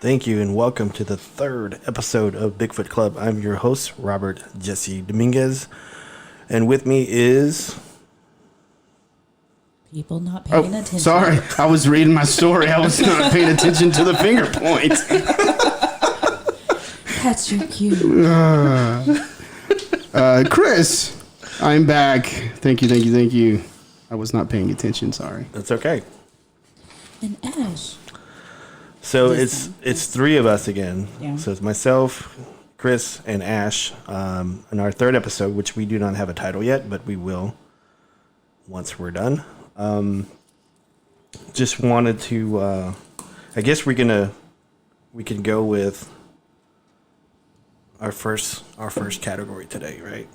Thank you and welcome to the third episode of Bigfoot Club. I'm your host, Robert Jesse Dominguez, and with me is... People not paying attention. Sorry, I was reading my story. I was not paying attention to the finger points. That's your cue. Chris, I'm back. Thank you. I was not paying attention, sorry. That's okay. And Ash. So it's three of us again. Yeah. So it's myself, Chris, and Ash in our third episode, which we do not have a title yet, but we will once we're done. Just wanted to, I guess we can go with our first category today, right?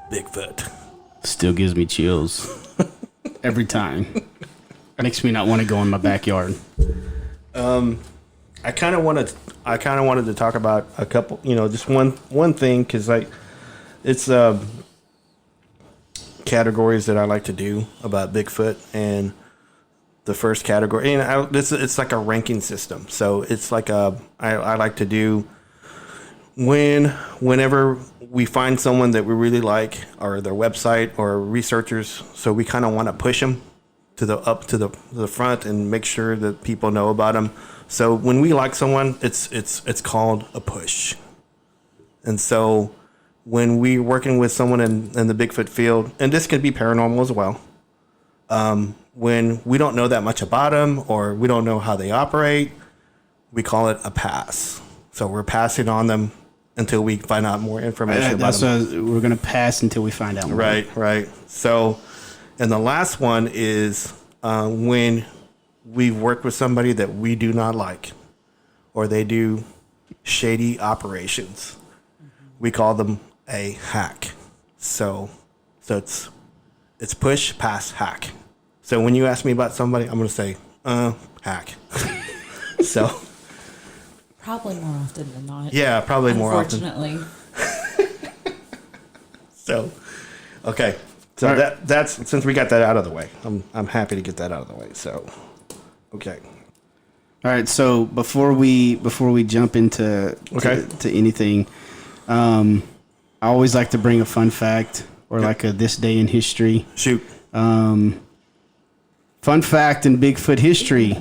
Bigfoot. Still gives me chills every time. Makes me not want to go in my backyard. I kind of wanted to talk about a couple, just one thing, because it's categories that I like to do about Bigfoot, and the first category, and it's like a ranking system. So it's like I like to do whenever we find someone that we really like, or their website or researchers. So we kind of want to push them to the front and make sure that people know about them. So when we like someone, it's called a push. And so when we're working with someone in the Bigfoot field, and this could be paranormal as well, when we don't know that much about them or we don't know how they operate, we call it a pass. So we're passing on them until we find out more information about them. That's we're going to pass until we find out more. Right. So, and the last one is when we work with somebody that we do not like, or they do shady operations. We call them a hack. So it's push, pass, hack. So when you ask me about somebody, I'm going to say, hack. So Probably more often than not. yeah, probably more often. Unfortunately. So, okay. So right. that's since we got that out of the way. I'm happy to get that out of the way. So, okay. All right, so before we jump into to anything, I always like to bring a fun fact or like a this day in history. Shoot. Fun fact in Bigfoot history.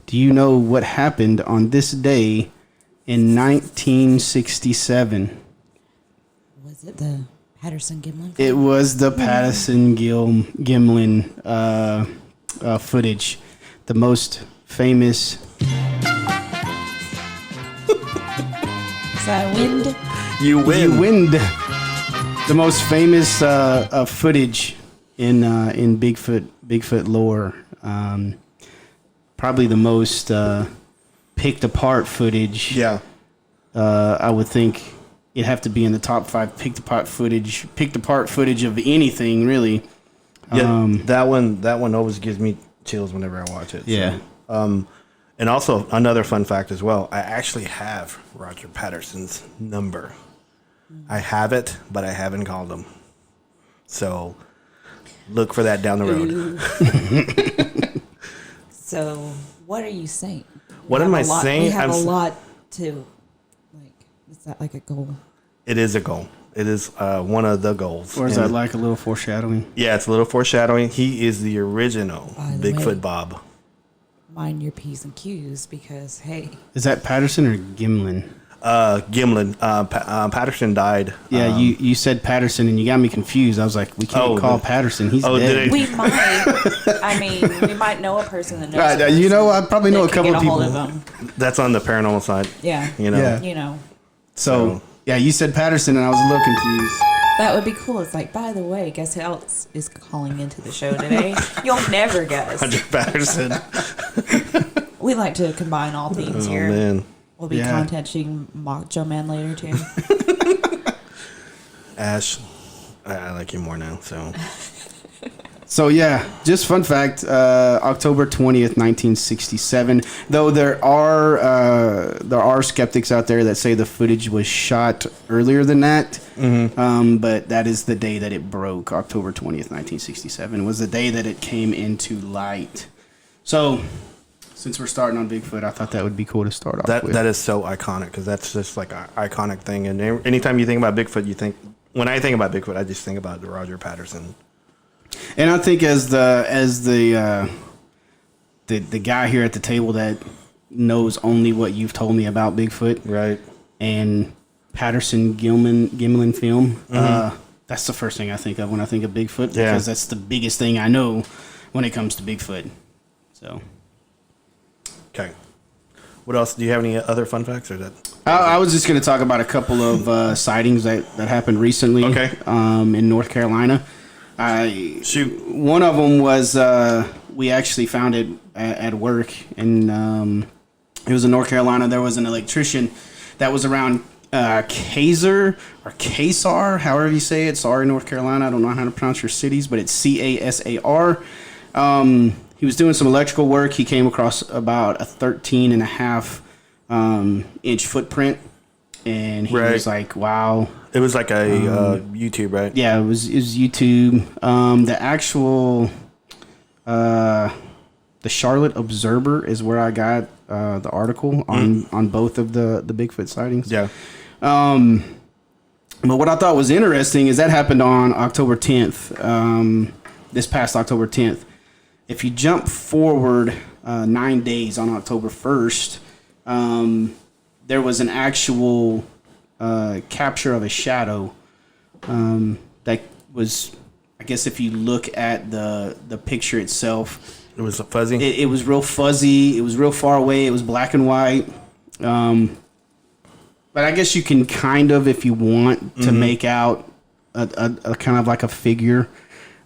Do you know what happened on this day in 1967? Was it the Patterson-Gimlin? It was the Patterson-Gimlin footage. The most famous... Is that wind? You win. You win. The most famous footage in Bigfoot lore. Probably the most picked apart footage. Yeah. I would think it'd have to be in the top 5 picked apart footage of anything, really. Yeah. That one always gives me chills whenever I watch it. Yeah. So, and also another fun fact as well. I actually have Roger Patterson's number. I have it, but I haven't called him. So look for that down the road. So what are you saying? What am I saying? We have a lot to, is that like a goal? It is a goal. It is one of the goals. Or is that like a little foreshadowing? Yeah, it's a little foreshadowing. He is the original Bigfoot Bob. Mind your P's and Q's because, hey. Is that Patterson or Gimlin? Gimlin. Patterson died. Yeah, you said Patterson and you got me confused. I was like, we can't call Patterson. He's dead. We might. We might know a person that knows. Right, I probably know a couple of people. That's on the paranormal side. Yeah. Yeah. So, yeah, you said Patterson and I was a little confused. That would be cool. It's like, by the way, guess who else is calling into the show today? You'll never guess. Roger Patterson. We like to combine all themes here. Oh, man. We'll be contacting Macho Man later, too. Ash, I like you more now, so. So yeah, just fun fact, October 20th, 1967. Though there are skeptics out there that say the footage was shot earlier than that. But that is the day that it broke. October 20th, 1967 was the day that it came into light. So since we're starting on Bigfoot, I thought that would be cool to start off with. That is so iconic because that's just like an iconic thing. And anytime you think about Bigfoot, when I think about Bigfoot, I just think about the Roger Patterson. And I think as the guy here at the table that knows only what you've told me about Bigfoot, right? And Patterson Gimlin film, that's the first thing I think of when I think of Bigfoot, because that's the biggest thing I know when it comes to Bigfoot. So, okay. What else? Do you have any other fun facts or that? I was just going to talk about a couple of sightings that happened recently. Okay. In North Carolina. Shoot. One of them was we actually found it at work, and it was in North Carolina. There was an electrician that was around Kaiser or Casar, however you say it. Sorry, North Carolina. I don't know how to pronounce your cities, but it's Casar. He was doing some electrical work. He came across about a 13.5 inch footprint, and he was like, "Wow." It was like a YouTube, right? Yeah, it was YouTube. The actual the Charlotte Observer is where I got the article on both of the Bigfoot sightings. Yeah. But what I thought was interesting is that happened on October 10th. This past October 10th. If you jump forward 9 days on October 1st, there was an actual capture of a shadow that was, I guess if you look at the picture itself, it was fuzzy. It was real fuzzy. It was real far away. It was black and white. But I guess you can kind of, if you want to make out a kind of like a figure,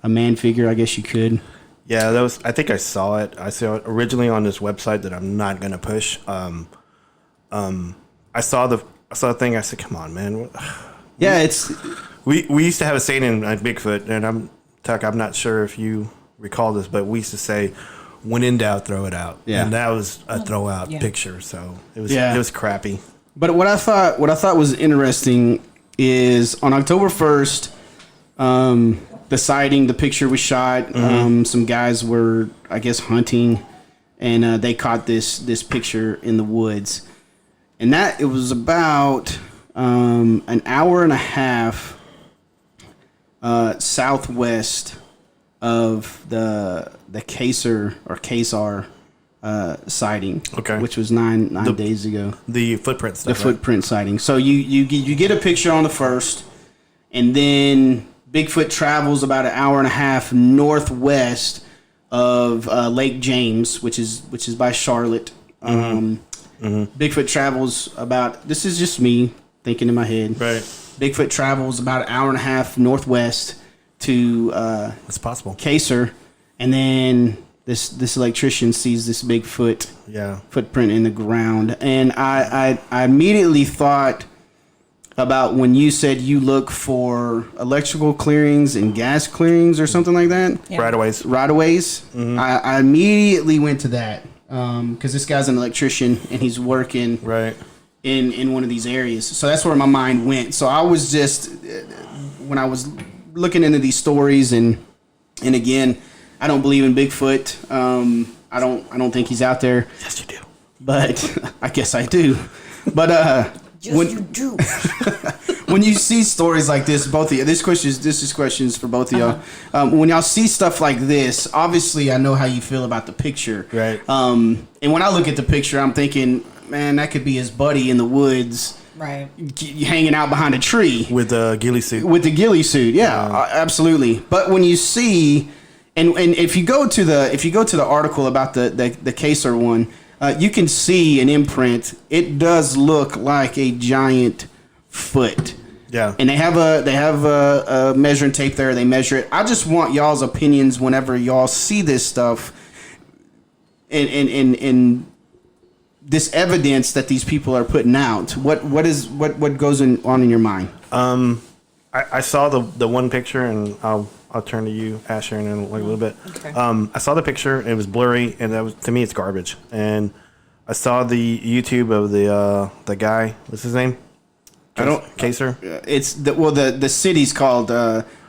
a man figure, I guess you could. Yeah, that was. I think I saw it. I saw it originally on this website that I'm not gonna push. I saw the thing. I said, "Come on, man." Yeah, it's. We used to have a saying at Bigfoot, and I'm not sure if you recall this, but we used to say, "When in doubt, throw it out." Yeah, and that was a throw out picture. So it was. Yeah. It was crappy. But what I thought was interesting is on October 1st, the sighting, the picture was shot. Some guys were, I guess, hunting, and they caught this picture in the woods. And that it was about an hour and a half southwest of the Casar sighting, which was nine days ago. The footprint stuff. The footprint sighting. So you get a picture on the first, and then Bigfoot travels about an hour and a half northwest of Lake James, which is by Charlotte. Bigfoot travels about. This is just me thinking in my head. Right. Bigfoot travels about an hour and a half northwest to it's possible. Casar, and then this electrician sees this Bigfoot footprint in the ground, and I immediately thought about when you said you look for electrical clearings and gas clearings or something like that. Yeah. Right-of-ways. Mm-hmm. I immediately went to that because this guy's an electrician and he's working in one of these areas. So that's where my mind went. So I was just when I was looking into these stories and again, I don't believe in Bigfoot. I don't think he's out there. Yes, you do. But I guess I do. But you do. When you see stories like this, both of you, this is questions for both of y'all. When y'all see stuff like this, obviously I know how you feel about the picture. Right. And when I look at the picture, I'm thinking, man, that could be his buddy in the woods. Right. Hanging out behind a tree. With the ghillie suit. With the ghillie suit, yeah, absolutely. But when you see, and if you go to the article about the Casar one, you can see an imprint. It does look like a giant foot. Yeah. And they have a measuring tape there. They measure it. I just want y'all's opinions whenever y'all see this stuff, and this evidence that these people are putting out. What goes on in your mind? I saw the one picture, and I'll I'll turn to you, Asher, in like a little bit. Okay. I saw the picture. It was blurry, and that was, to me, it's garbage. And I saw the YouTube of the guy. What's his name? Kaser. It's the city's called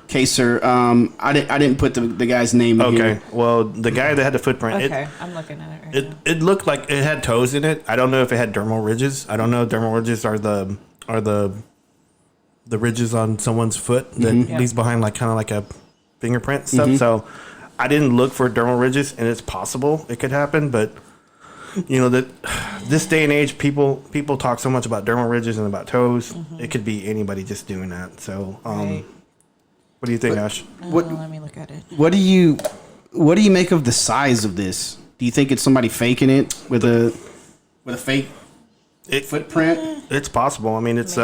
Kaser. I didn't put the guy's name in here. Okay. Well, the guy that had the footprint. Okay, I'm looking at it right now. It looked like it had toes in it. I don't know if it had dermal ridges. I don't know. Dermal ridges are the ridges on someone's foot that leaves behind like kind of like a fingerprint stuff. So I didn't look for dermal ridges, and it's possible it could happen, but you know that this day and age, people talk so much about dermal ridges and about toes. It could be anybody just doing that. So, Right. what do you think, Ash? Let me look at it. What do you make of the size of this? Do you think it's somebody faking it with a fake footprint? It's possible. I mean, it's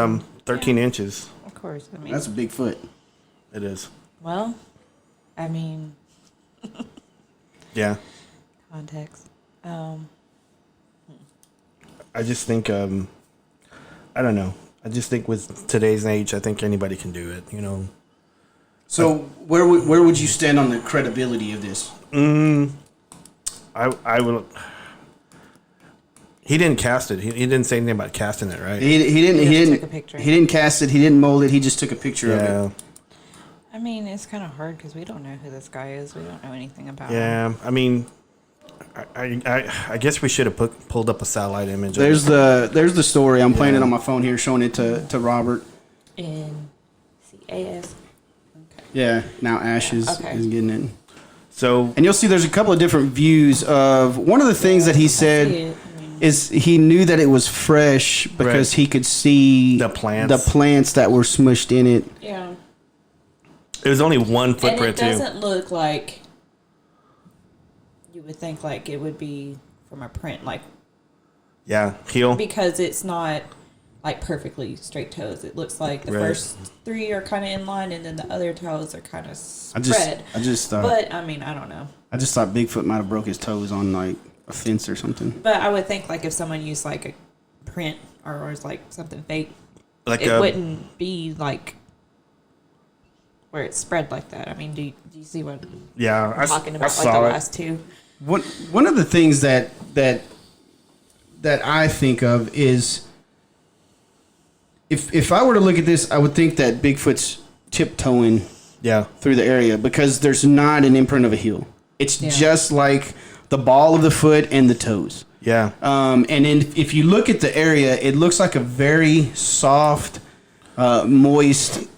13 inches. Of course. I mean, That's a big foot. It is. well, I mean, Yeah. context. I just think I don't know. I just think with today's age, I think anybody can do it. You know. So where would you stand on the credibility of this? I would. He didn't cast it. He didn't say anything about casting it, right? He didn't took a picture. He didn't cast it. He didn't mold it. He just took a picture of Yeah. it. I mean, it's kind of hard because we don't know who this guy is. We don't know anything about him. Yeah. I mean, I guess we should have pulled up a satellite image. There's the story. I'm playing it on my phone here, showing it to Robert. In CAS. Okay. Yeah. Now Ash is getting it. So And you'll see there's a couple of different views of one of the things that he said is he knew that it was fresh because he could see The plants. that were smushed in it. Yeah. it was only one And it footprint too. doesn't look like you would think like it would be from a print, like Yeah, heel. because it's not like perfectly straight toes. It looks like the Right. first three are kind of in line, and then the other toes are kind of spread. I just thought But I mean, I don't know. Bigfoot might have broke his toes on like a fence or something. But I would think like if someone used like a print or was like something fake, Like it wouldn't be like where it's spread like that. I mean, do you see what yeah, I'm talking about? Like the saw it. last two. One of the things that I think of is if I were to look at this, I would think that Bigfoot's tiptoeing Yeah, through the area because there's not an imprint of a heel. It's just like the ball of the foot and the toes. yeah, And then if you look at the area, it looks like a very soft, moist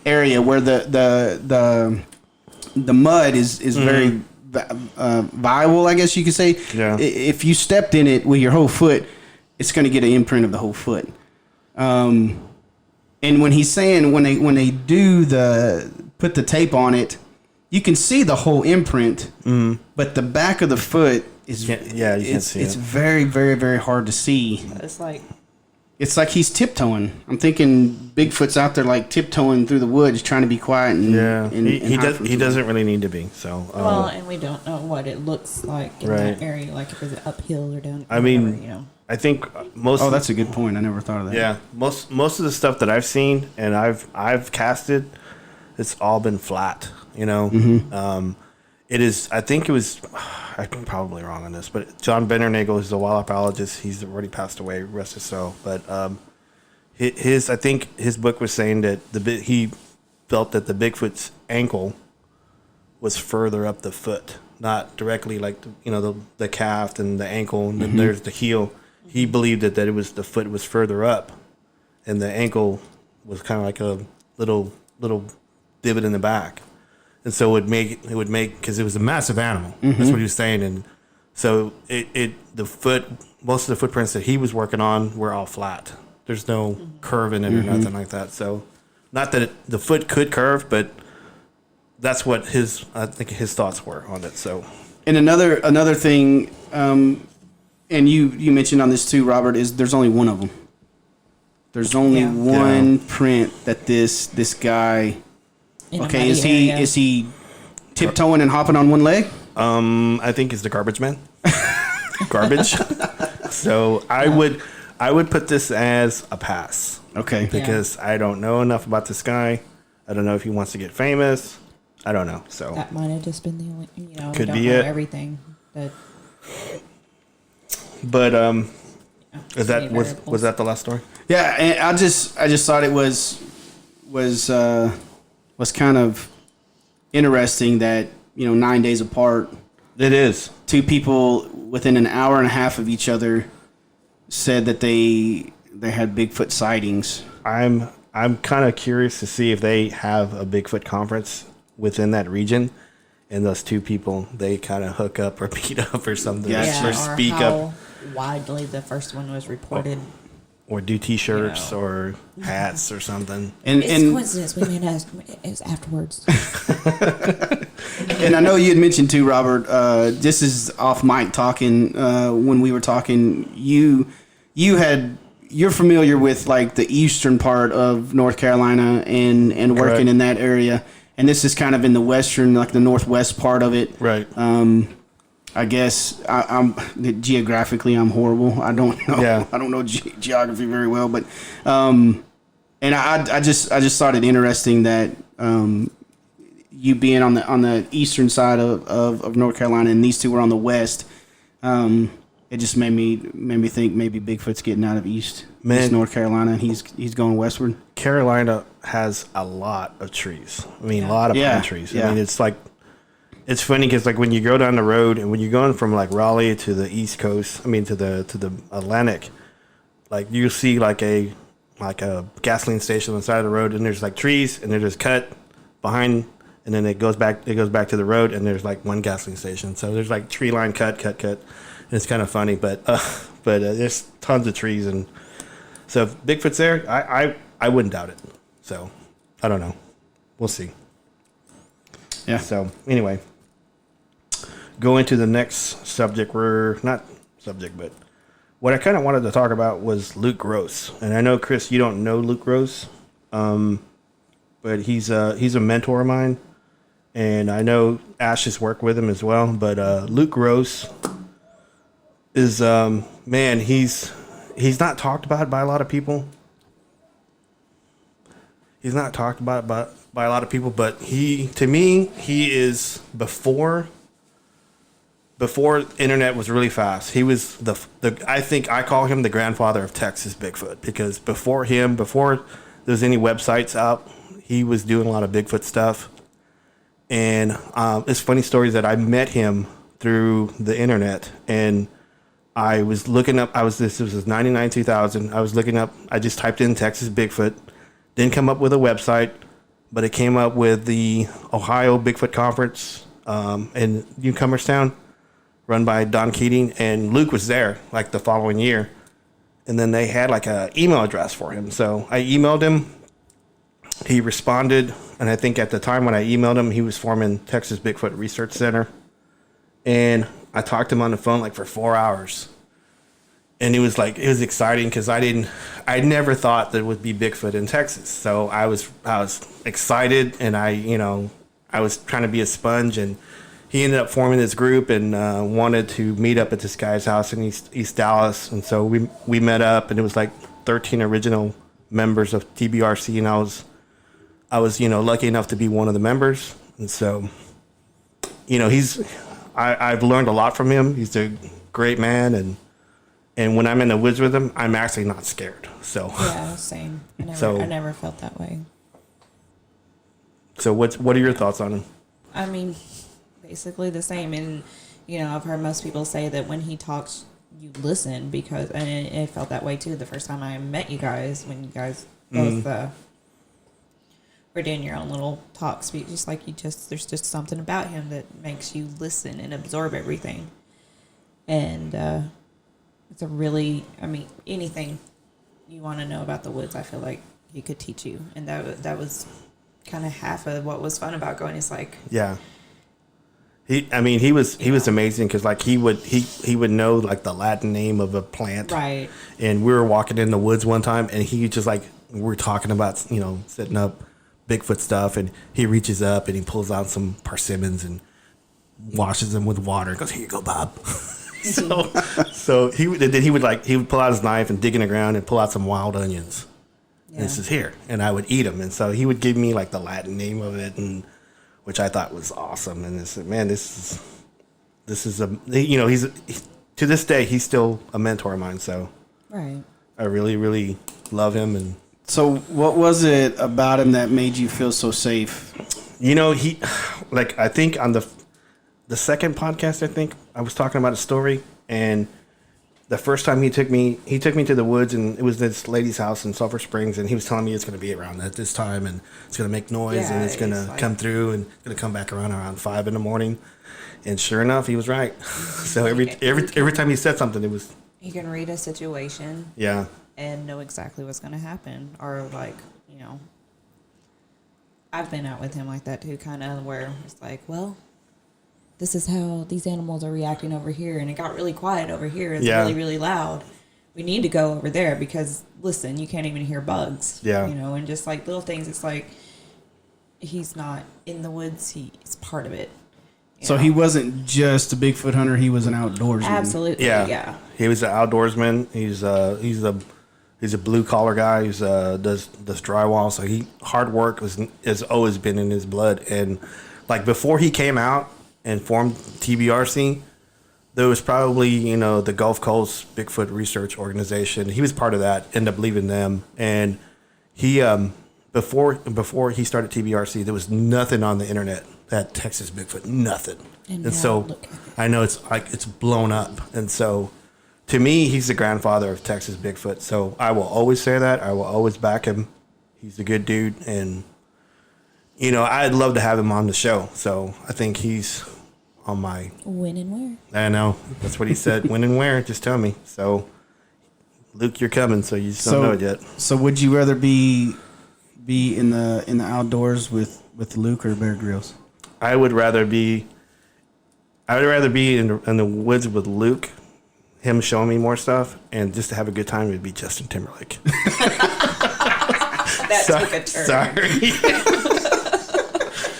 area where the mud is very viable, I guess you could say. Yeah. If you stepped in it with your whole foot, it's going to get an imprint of the whole foot. And when he's saying when they do put the tape on it, you can see the whole imprint, but the back of the foot is you can't see it's it. very, very, very hard to see. It's like He's tiptoeing. I'm thinking Bigfoot's out there like tiptoeing through the woods, trying to be quiet and Yeah, and he doesn't really need to be. So well, and we don't know what it looks like in Right. that area. Like if it's uphill or down. I mean, whatever, you know. I think most. Oh, that's a good point. I never thought of that. Yeah, most of the stuff that I've seen and I've casted, it's all been flat. You know, it is. I think it was. I'm probably wrong on this, but John Bennernagel is a wildlife biologist. He's already passed away, rest his soul. But I think his book was saying that he felt that the Bigfoot's ankle was further up the foot, not directly like the calf and the ankle, and then there's the heel. He believed that it was the foot was further up, and the ankle was kind of like a little divot in the back, and so it would make because it was a massive animal. That's what he was saying, and so most of the footprints that he was working on were all flat. There's no curve in it or nothing like that. So, not that the foot could curve, but that's what I think his thoughts were on it. So, And another thing, and you mentioned on this too, Robert, is there's only one of them. There's only one print that this guy. In a Okay, muddy area. is he tiptoeing and hopping on one leg? I think it's the garbage man. Garbage. So I would put this as a pass. Okay. Because I don't know enough about this guy. I don't know if he wants to get famous. I don't know. So That might have just been the only, Could we don't be know it. everything. But but is that many was variables. that the last story? Yeah, and I just thought it was kind of interesting that 9 days apart, It is. two people within an hour and a half of each other said that they had Bigfoot sightings. I'm kind of curious to see if they have a Bigfoot conference within that region, and those two people they kind of hook up or meet up or something, Yeah, or or speak how up, widely the first one was reported. or do T-shirts You know. or hats or something. And It's a coincidence. We made us. It was afterwards. and I know you had mentioned too, Robert. This is off mic talking. When we were talking, you're familiar with like the eastern part of North Carolina and working Correct. in that area, and this is kind of in the western, like the northwest part of it. Right. I guess I'm geographically I'm horrible. I don't know. Yeah. I don't know geography very well, but and I just thought it interesting that you being on the eastern side of North Carolina and these two were on the west. It just made me think maybe Bigfoot's getting out of East North Carolina and he's going westward. Carolina has a lot of trees. I mean, a lot of Yeah. pine trees. Yeah. I mean, it's like, it's funny because like when you go down the road and when you're going from like Raleigh to the East Coast, I mean to the Atlantic, like you see like a gasoline station on the side of the road, and there's like trees, and they're just cut behind, and then it goes back to the road, and there's like one gasoline station. So there's like tree line cut. And it's kind of funny, but there's tons of trees, and so if Bigfoot's there, I wouldn't doubt it. So I don't know, we'll see. Yeah. So anyway, go into the next subject. But what I kind of wanted to talk about was Luke Gross. And I know, Chris, you don't know Luke Gross, but he's a mentor of mine, and I know Ash has worked with him as well. But Luke Gross is man, he's not talked about by a lot of people. He's not talked about by a lot of people, but to me, he is before internet was really fast. He was the I think I call him the grandfather of Texas Bigfoot, because before there was any websites out, he was doing a lot of Bigfoot stuff. And it's funny stories that I met him through the internet, and I was looking up. This was 99 2000. I was looking up. I just typed in Texas Bigfoot. Didn't come up with a website, but it came up with the Ohio Bigfoot Conference in Newcomerstown, run by Don Keating, and Luke was there like the following year. And then they had like an email address for him. So I emailed him. He responded, and I think at the time when I emailed him, he was forming Texas Bigfoot Research Center. And I talked to him on the phone like for 4 hours. And it was exciting because I never thought there would be Bigfoot in Texas. So I was excited, and I was trying to be a sponge, and he ended up forming this group and wanted to meet up at this guy's house in East Dallas. And so we met up, and it was like 13 original members of TBRC, and I was lucky enough to be one of the members. And so, I've learned a lot from him. He's a great man, and when I'm in the woods with him, I'm actually not scared. So Yeah, same. I never felt that way. So what are your thoughts on him? I mean, basically the same. And I've heard most people say that when he talks, you listen, because and it felt that way too the first time I met you guys, when you guys both were doing your own little talk speech. Just like there's just something about him that makes you listen and absorb everything. And it's a really, anything you want to know about the woods, I feel like he could teach you. And that was kind of half of what was fun about going. It's like, Yeah. He was amazing, because like he would know like the Latin name of a plant. right. And we were walking in the woods one time, and he just like, we were talking about, setting up Bigfoot stuff, and he reaches up and he pulls out some persimmons and washes them with water and goes, "Here you go, Bob." So he would pull out his knife and dig in the ground and pull out some wild onions. Yeah. And he says, "Here," and I would eat them. And so he would give me like the Latin name of it and which I thought was awesome. And this, man, this is a, you know, he's to this day, he's still a mentor of mine. So Right. I really, really love him. And So what was it about him that made you feel so safe? you know, he, like, I think on the second podcast, I think I was talking about a story, and the first time he took me to the woods, and it was this lady's house in Sulphur Springs, and he was telling me it's going to be around at this time, and it's going to make noise, Yeah, and it's going to like, come through, and it's going to come back around 5 a.m. And sure enough, he was right. So every time he said something, it was, You can read a situation yeah, and know exactly what's going to happen. Or, like, you know, I've been out with him like that too, kind of, where it's like, well, this is how these animals are reacting over here. And it got really quiet over here. It's Yeah. really, really loud. We need to go over there because, listen, you can't even hear bugs. Yeah. You know, and just like little things, it's like he's not in the woods. He's part of it. you So know? he wasn't just a Bigfoot hunter; he was an outdoorsman. Absolutely. yeah, Yeah. He was an outdoorsman. He's a blue collar guy. He's does drywall. So hard work has always been in his blood. And like before he came out and formed TBRC, there was probably, you know, the Gulf Coast Bigfoot Research Organization. He was part of that. Ended up leaving them. And he before he started TBRC, there was nothing on the internet that Texas Bigfoot, nothing. And And now so look at it. I know it's blown up. And so to me, he's the grandfather of Texas Bigfoot. So I will always say that. I will always back him. He's a good dude. And, you know, I'd love to have him on the show. So I think he's on my, When and where. I know, that's what he said. When and where, just tell me. So, Luke, you're coming, so you just don't know it yet. So would you rather be in the outdoors with Luke or Bear Grylls? I would rather be in the woods with Luke, him showing me more stuff, and just to have a good time would be Justin Timberlake. That took a turn. Sorry.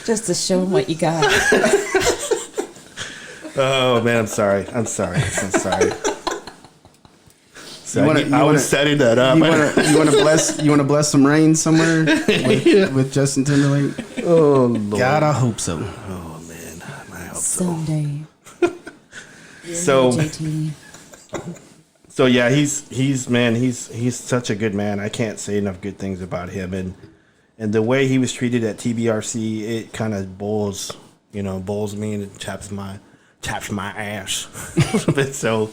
Just to show him what you got. Oh man, I'm sorry. So I was setting that up. You want to bless some rain somewhere with Justin Timberlake? Oh Lord. God, I hope so. Oh man, I hope so. Someday. So JT. So yeah, he's such a good man. I can't say enough good things about him, and the way he was treated at TBRC, it kind of boils me, and it chaps my ass a little bit. So,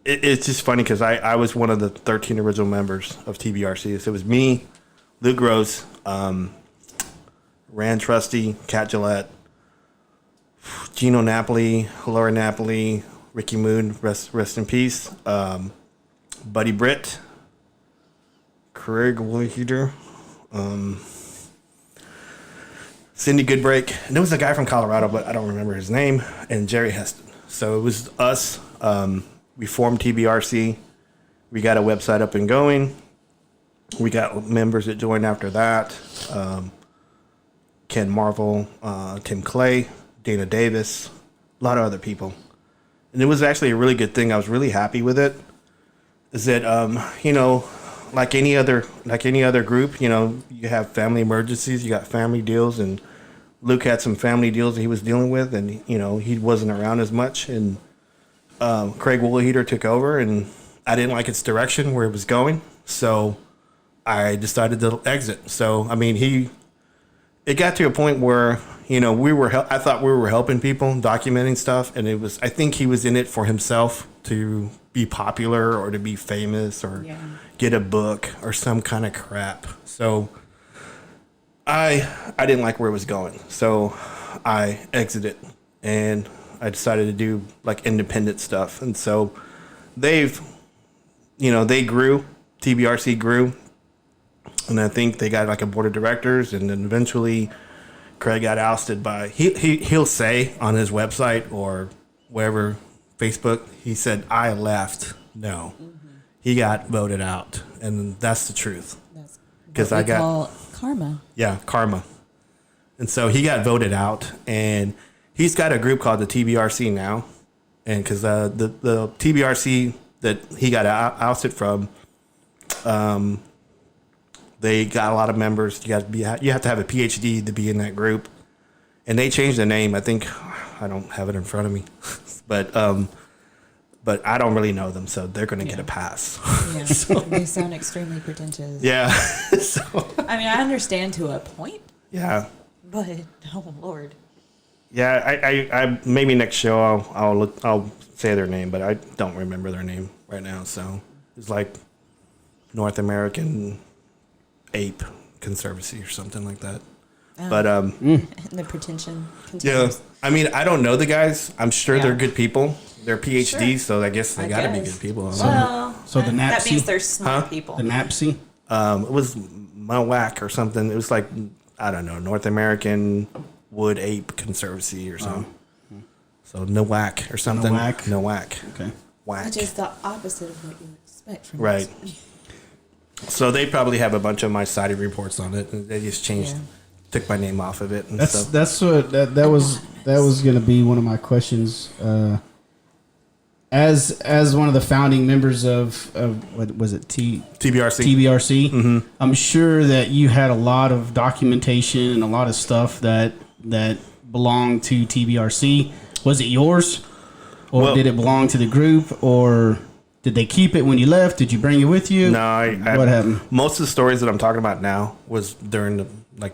it's just funny because I was one of the 13 original members of TBRC. So it was me, Luke Rose, Rand Trusty, Cat Gillette, Gino Napoli, Laura Napoli, Ricky Moon, rest in peace, Buddy Britt, Craig Woolheater, Cindy Goodbreak, and there was a guy from Colorado, but I don't remember his name, and Jerry Heston. So it was us. We formed TBRC. We got a website up and going. We got members that joined after that. Ken Marvel, Tim Clay, Dana Davis, a lot of other people. And it was actually a really good thing. I was really happy with it. Is that, like any other group, you have family emergencies, you got family deals, and Luke had some family deals that he was dealing with, and, he wasn't around as much. And Craig Woolheater took over, and I didn't like its direction where it was going. So I decided to exit. So, I mean, it got to a point where, I thought we were helping people, documenting stuff, and I think he was in it for himself to be popular or to be famous or get a book or some kind of crap. So I didn't like where it was going. So I exited and I decided to do like independent stuff. And so they grew, TBRC grew, and I think they got like a board of directors, and then eventually Craig got ousted by, he'll say on his website or wherever, Facebook, he said, I left. No. Mm-hmm. He got voted out, and that's the truth. Because I got karma. Yeah, karma. And so he got voted out, and he's got a group called the TBRC now, and because the BRC that he got ousted from, They got a lot of members. You have to have a PhD to be in that group, and they changed the name. I think I don't have it in front of me, but I don't really know them, so they're going to get a pass. Yeah, they sound extremely pretentious. Yeah. I mean, I understand to a point, Yeah. but oh Lord. Yeah, I maybe next show I'll say their name, but I don't remember their name right now. So it's like North American Ape Conservancy or something like that. But The pretension yeah, continues. I mean, I don't know the guys. I'm sure they're Yeah. good people. They're PhDs, Sure. so I guess they got to be guess. good people. Well, So the that Napsy? means they're smart Huh? people. The NAPSI? It was Mawak or something. It was like, I don't know, North American Wood Ape Conservancy or something. So Nowak or something. Nowak. Nowak. Okay. Whack. Which is the opposite of what you expect from Right. us. So they probably have a bunch of my sighting reports on it, and they just changed, Yeah. took my name off of it and That's stuff. that's what that was going to be one of my questions. As one of the founding members of what was it TBRC. TBRC, I'm sure that you had a lot of documentation and a lot of stuff that belonged to TBRC. Was it yours, or Well- did it belong to the group, or did they keep it when you left? Did you bring it with you? No, What happened? Most of the stories that I'm talking about now was during the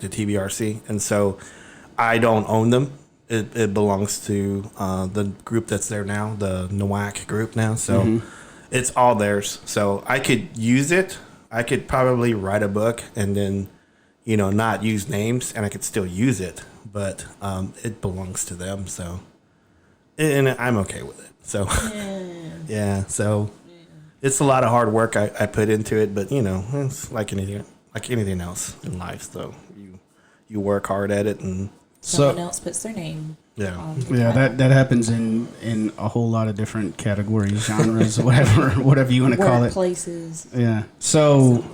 TBRC, and so I don't own them. It belongs to the group that's there now, the Nowak group now. So it's all theirs. So I could use it. I could probably write a book and then, not use names, and I could still use it. But it belongs to them. So, and I'm okay with it. So, yeah. So it's a lot of hard work I put into it. But it's like anything else in life. So you work hard at it and. Someone else puts their name. Yeah. on the Yeah, title. that happens in a whole lot of different categories, genres, whatever you want to call it. Workplaces. Yeah. So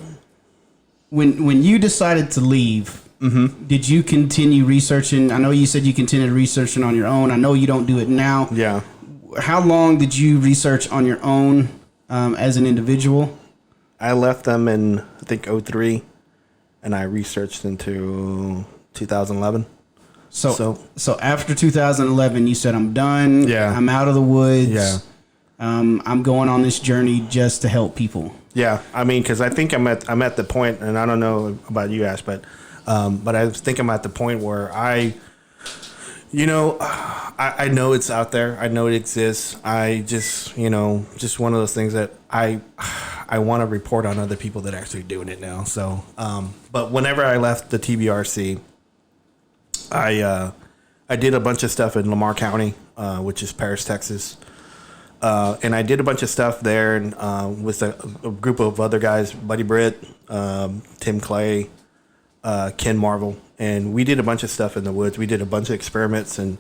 when you decided to leave, did you continue researching? I know you said you continued researching on your own. I know you don't do it now. Yeah. How long did you research on your own as an individual? I left them in, I think, 03, and I researched into 2011. So after 2011, you said, I'm done. Yeah. I'm out of the woods. Yeah. I'm going on this journey just to help people. Yeah, I mean, because I think I'm at the point, and I don't know about you, Ash, but I think I'm at the point where I know it's out there. I know it exists. I just one of those things that I want to report on other people that are actually doing it now. So, but whenever I left the TBRC, I did a bunch of stuff in Lamar County, which is Paris, Texas. And I did a bunch of stuff there and, with a group of other guys, Buddy Britt, Tim Clay, Ken Marvel. And we did a bunch of stuff in the woods. We did a bunch of experiments and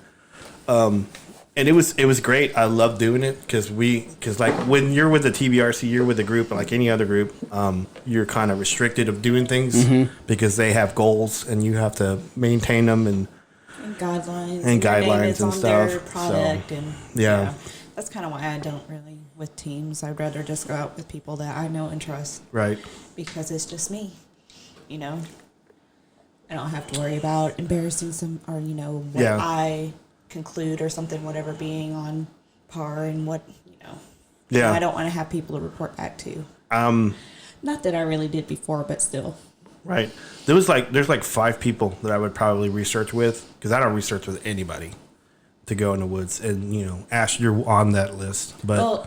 it was great. I love doing it because like when you're with the TBRC, you're with a group like any other group. You're kind of restricted of doing things because they have goals and you have to maintain them and guidelines And their name guidelines is and on their stuff, product so, and yeah. that's kind of why I don't really with teams. I'd rather just go out with people that I know and trust right. because it's just me. I don't have to worry about embarrassing some or what Yeah. I conclude or something, whatever being on par and what Yeah. I don't want to have people to report back to. Not that I really did before, but still. Right. There's like 5 people that I would probably research with because I don't research with anybody to go in the woods. And Ash, you're on that list. But Well,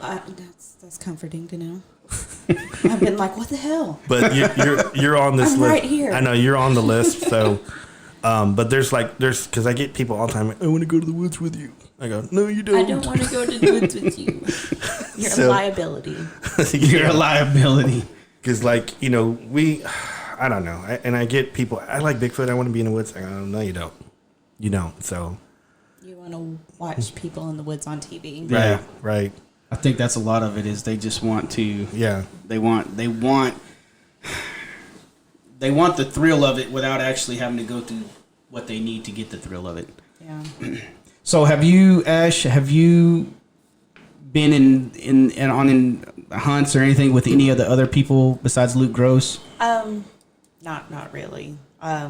that's comforting to know. I've been like, what the hell? but you're on this I'm list. right here. I know you're on the list. So, but there's because I get people all the time. I want to go to the woods with you. I go, no, you don't. I don't want to go to the woods with you. You're a liability. You're a liability. Because I don't know. I get people. I like Bigfoot. I want to be in the woods. I go, no, you don't. You don't. So. You want to watch people in the woods on TV. Yeah. Right. Right. I think that's a lot of it is they just want to. Yeah. They want the thrill of it without actually having to go through what they need to get the thrill of it. Yeah. So have you, Ash, been in hunts or anything with any of the other people besides Luke Gross? No. Not really. I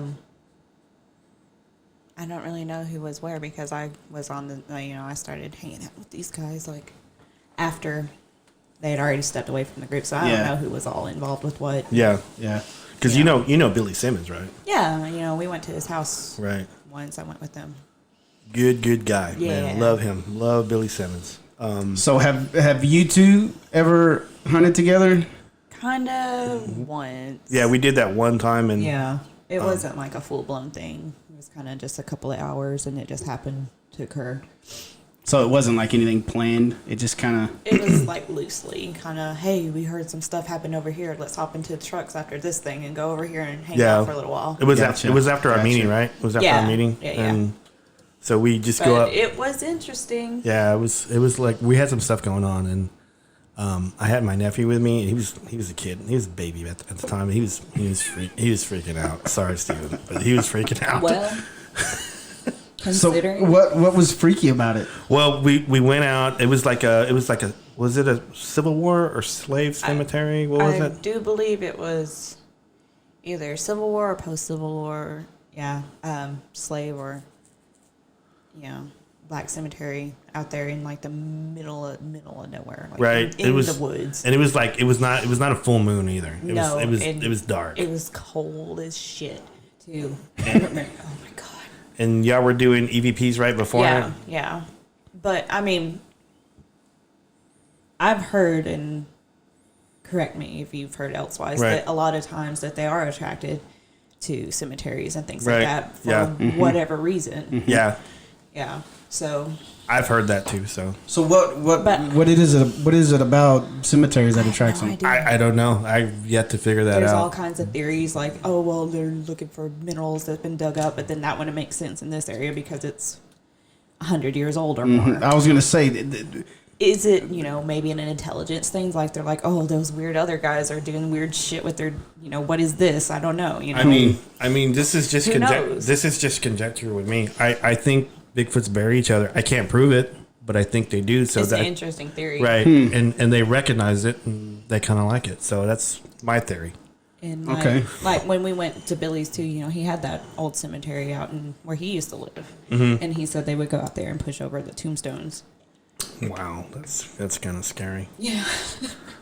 don't really know who was where because I was on the, I started hanging out with these guys like after they had already stepped away from the group, so I don't know who was all involved with what. Yeah. Yeah. Because you know Billy Simmons, right? Yeah, we went to his house Right. once. I went with them. Good guy. Yeah. Man. Love him. Love Billy Simmons. So have you two ever hunted together? Kind of once. Yeah, we did that one time, and Yeah. It wasn't like a full-blown thing. It was kind of just a couple of hours, and it just happened to occur. So it wasn't like anything planned. It just kind of. It was like loosely, kind of, hey, we heard some stuff happen over here. Let's hop into the trucks after this thing and go over here and hang out for a little while. It was Gotcha. it was after our Gotcha. meeting, right? It was after our meeting. Yeah. And so we just go But up. it was interesting. Yeah, it was like we had some stuff going on, and I had my nephew with me. And he was a kid. He was a baby at the time. He was freaking out. Sorry, Steven, but he was freaking out. Well, So considering. what was freaky about it? Well, we went out. It was like a was it a Civil War or slave cemetery? What was I it? do believe it was either Civil War or post-Civil War. Yeah, slave or, black cemetery out there in like the middle of nowhere, like Right. in the woods. And it was like it was not a full moon either. No, It was dark. It was cold as shit too. Oh my god. And y'all were doing EVPs right before Yeah, it? yeah. But I mean, I've heard, and correct me if you've heard elsewise, Right. that a lot of times that they are attracted to cemeteries and things Right. like that for Yeah. whatever reason. Yeah. Yeah. So I've heard that too, so So what is it about cemeteries that attracts them? I don't know. I've yet to figure that There's out. all kinds of theories like, oh, well, they're looking for minerals that's been dug up, but then that wouldn't make sense in this area because it's 100 years old or more. I was gonna say, Is it, maybe an intelligence thing? Like they're like, oh, those weird other guys are doing weird shit with their, what is this? I don't know. I mean, this is just Who knows? this is just conjecture with me. I think Bigfoots bury each other. I can't prove it, but I think they do. So it's that an interesting theory. right, and they recognize it and they kind of like it. So that's my theory. And Okay. like when we went to Billy's too, he had that old cemetery out in where he used to live, and he said they would go out there and push over the tombstones. Wow, that's kind of scary. Yeah,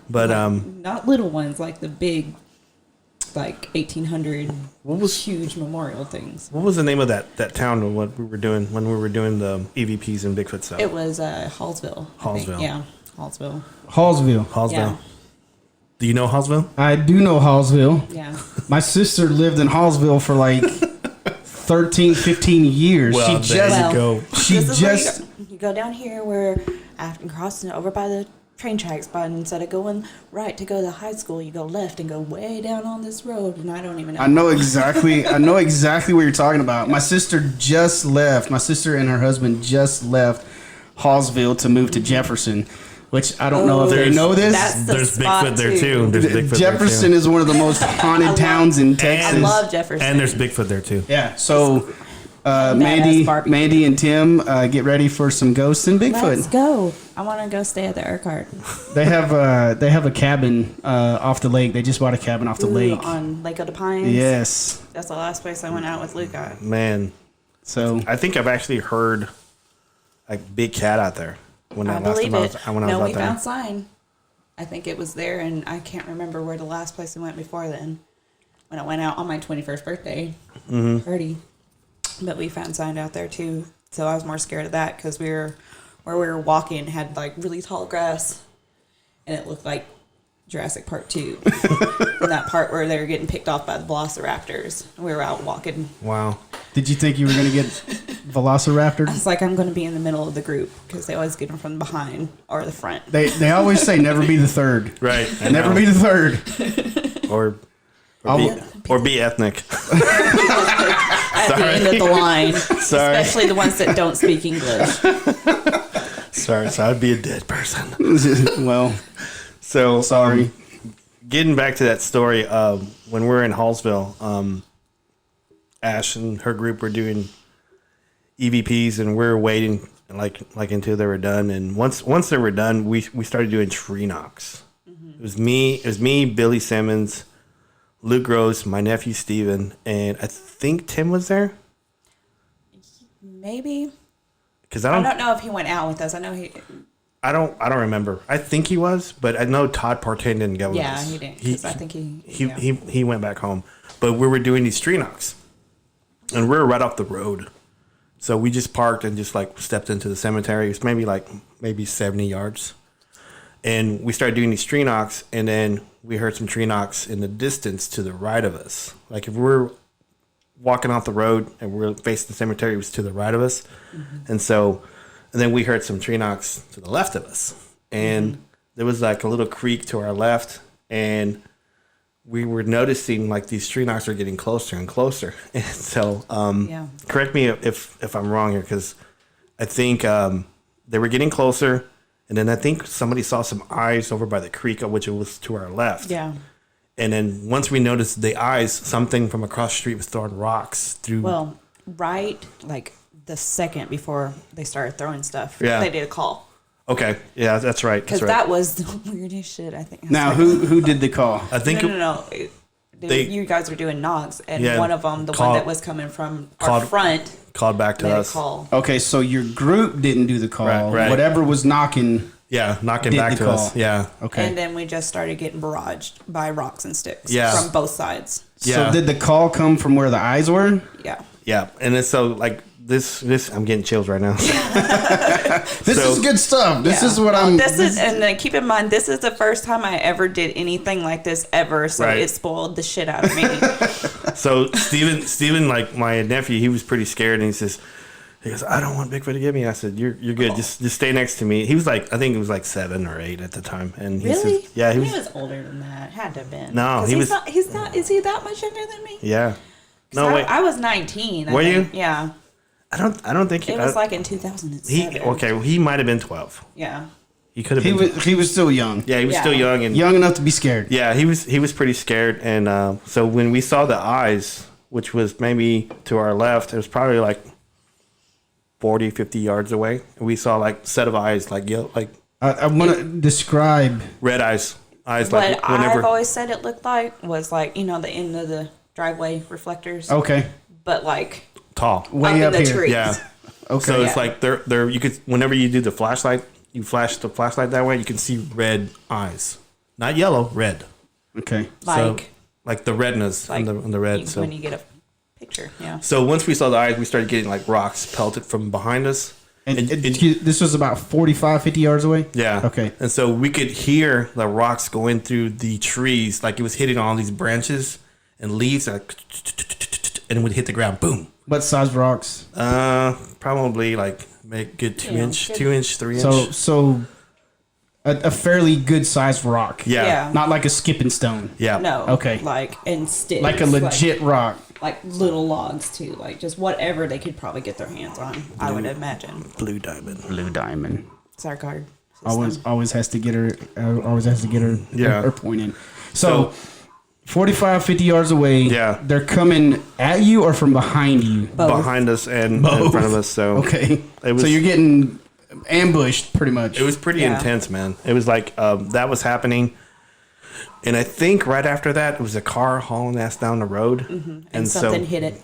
But not little ones, like the big, like 1800. What was- huge memorial things? what was the name of that town when we were doing the EVPs and Bigfoot stuff? It was Hallsville. I think. Hallsville. Yeah, Hallsville. Hallsville. Hallsville. Yeah. Do you know Hallsville? I do know Hallsville. Yeah. My sister lived in Hallsville for like 13, 15 years. Well, there you go. She This is where just you go down here where after crossing over by the train tracks, but instead of going right to go to high school, you go left and go way down on this road, and I don't even know. I know exactly what you're talking about. My sister just left. My sister and her husband just left Hallsville to move to Jefferson, which I don't know if they know this. That's the There's spot Bigfoot there too. There's Bigfoot Jefferson there too. is one of the most haunted towns in Texas. I love Jefferson. And there's Bigfoot there too. Yeah, so Badass barbecue. Mandy and Tim get ready for some ghosts and Let's Bigfoot. go. I want to go stay at the Urquhart. They have a cabin off the lake. They just bought a cabin off the lake. On Lake of the Pines. Yes. That's the last place I went out with Luke at. Man, So I think I've actually heard a big cat out there when I I last believe time it. when I No, was we out there. found sign. I think it was there, and I can't remember where the last place we went before then. When I went out on my 21st birthday party. But we found sign out there too. So I was more scared of that because where we were walking had like really tall grass, and it looked like Jurassic Park 2. And that part where they were getting picked off by the velociraptors. We were out walking. Wow. did you think you were going to get I velociraptor? was like, I'm going to be in the middle of the group because they always get them from behind or the front. They always say never be the third. Right. I Never know. be the third. or be ethnic. At the end of the line. Sorry. Especially the ones that don't speak English. Sorry, so I'd be a dead person. Well, So sorry. Getting back to that story, when we were in Hallsville, Ash and her group were doing EVPs, and we were waiting like until they were done. And once they were done, we started doing tree knocks. It was me, Billy Simmons, Luke Rose, my nephew Steven, and I think Tim was there. Maybe. Because I don't know if he went out with us. I know he. I don't remember. I think he was, but I know Todd Partain didn't go with us. Yeah, he didn't. Because I think he went back home. But we were doing these tree knocks, and we were right off the road, so we just parked and just like stepped into the cemetery. It was maybe 70 yards, and we started doing these tree knocks, and then we heard some tree knocks in the distance to the right of us. Like if we're walking off the road and we're facing the cemetery, it was to the right of us, and then we heard some tree knocks to the left of us. And there was like a little creek to our left. And we were noticing like these tree knocks are getting closer and closer. And so correct me if I'm wrong here, because I think they were getting closer. And then I think somebody saw some eyes over by the creek, which it was to our left. Yeah. And then once we noticed the eyes, something from across the street was throwing rocks through. Well, right, like the second before they started throwing stuff, Yeah. they did a call. Okay, yeah, that's right. Because that was the weirdest shit, I think. Now, who did the call? I think No. You guys were doing knocks, and Yeah, one of them, the one that was coming from our called- front, called back to made us. a call. Okay, so your group didn't do the call. Right. Whatever was knocking. Yeah, knocking Did back the to call. us. Yeah. Okay. And then we just started getting barraged by rocks and sticks Yeah. from both sides. Yeah. So did the call come from where the eyes were? Yeah. Yeah, and it's so like this. I'm getting chills right now. This So- is good stuff. This Yeah. is what I'm. This is, and then keep in mind, this is the first time I ever did anything like this ever, so Right. it spoiled the shit out of me. So Steven, like my nephew, he was pretty scared, and he goes, I don't want Bigfoot to get me. I said, you're good. Just stay next to me. He was like, I think it was like 7 or 8 at the time, and he Really? said, yeah, he was older than that. Had to have been. No, 'Cause he he's was- Not, he's not. Is he that much younger than me? yeah. 'Cause No, wait. I was 19. Were I you? think. Yeah. I don't think It was like in 2007. he might have been 12. Yeah. He could have He been. was still young. Yeah, he was still Yeah. young, and Young enough to be scared. yeah, he was pretty scared, and so when we saw the eyes, which was maybe to our left, it was probably like 40, 50 yards away, and we saw like set of eyes, like I want to describe. red eyes What like whenever. I've always said it looked like was like, the end of the driveway reflectors, Okay. but like Tall. Way up up in the here. trees. Yeah. Okay. So it's Yeah. like they're you could, whenever you do the flashlight, you flash the flashlight that way, you can see red eyes, not yellow, red. Okay. So, like the redness like on the red. So when you get a picture, yeah. so once we saw the eyes, we started getting like rocks pelted from behind us. And this was about 45, 50 yards away? Yeah. Okay. And so we could hear the rocks going through the trees, like it was hitting all these branches and leaves, like, and it would hit the ground. Boom. What size rocks? Probably like make good 2 inch, good. 2 inch, 3 inch. So a fairly good sized rock. Yeah. Yeah. Not like a skipping stone. Yeah. No. Okay. Like and sticks. Like a legit rock. like little logs too, like just whatever they could probably get their hands on. I would imagine. Blue diamond. Blue diamond. It's our card. system. Always has to get her. Yeah. her point in. So 45, 50 yards away. Yeah. They're coming at you or from behind you. Both. Behind us and in front of us. So Okay. It was- so you're getting ambushed pretty much. it was pretty Yeah. intense, man. It was like that was happening. And I think right after that, it was a car hauling us down the road. and something hit it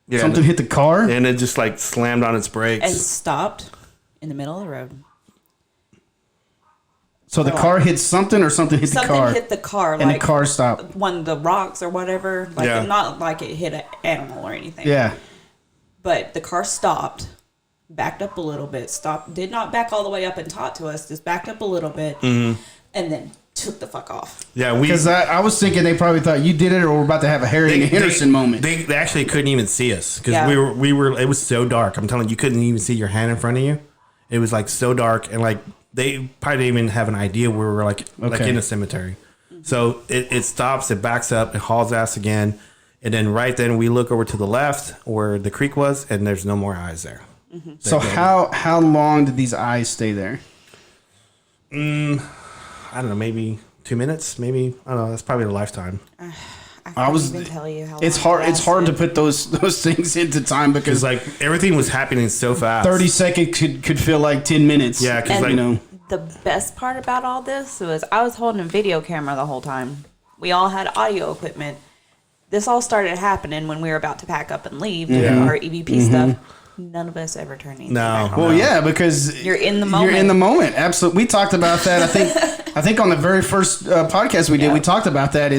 Yeah, Something hit the car. and it just like slammed on its brakes. and stopped in the middle of the road. So the car hit something or something hit Something the car. hit the car, and like the car stopped. one of the rocks or whatever. Like Yeah. not like it hit an animal or anything. Yeah. But the car stopped, backed up a little bit, stopped, did not back all the way up and talk to us, just backed up a little bit, and then took the fuck off. Yeah, we Because I was thinking they probably thought you did it or we're about to have a Harry and Henderson moment. They actually couldn't even see us because Yeah. we were. It was so dark. I'm telling you, you couldn't even see your hand in front of you. It was like so dark, and like they probably didn't even have an idea we were like Okay. in a cemetery. So it stops, it backs up, it hauls ass again, and then right then we look over to the left where the creek was, and there's no more eyes there. So how long did these eyes stay there? I don't know, maybe 2 minutes, maybe I don't know. That's probably a lifetime. I can't was- even tell you how It's long hard. it It's hard to lasted. put those things into time Because because like everything was happening so fast. 30 seconds could feel like 10 minutes. Yeah, because And- like you know. The best part about all this was I was holding a video camera the whole time. We all had audio equipment. This all started happening when we were about to pack up and leave to do our EVP stuff. None of us ever turned anything back on. Well, yeah, because You're in the moment. You're in the moment. Absolutely. We talked about that. I think on the very first podcast we did, we talked about that.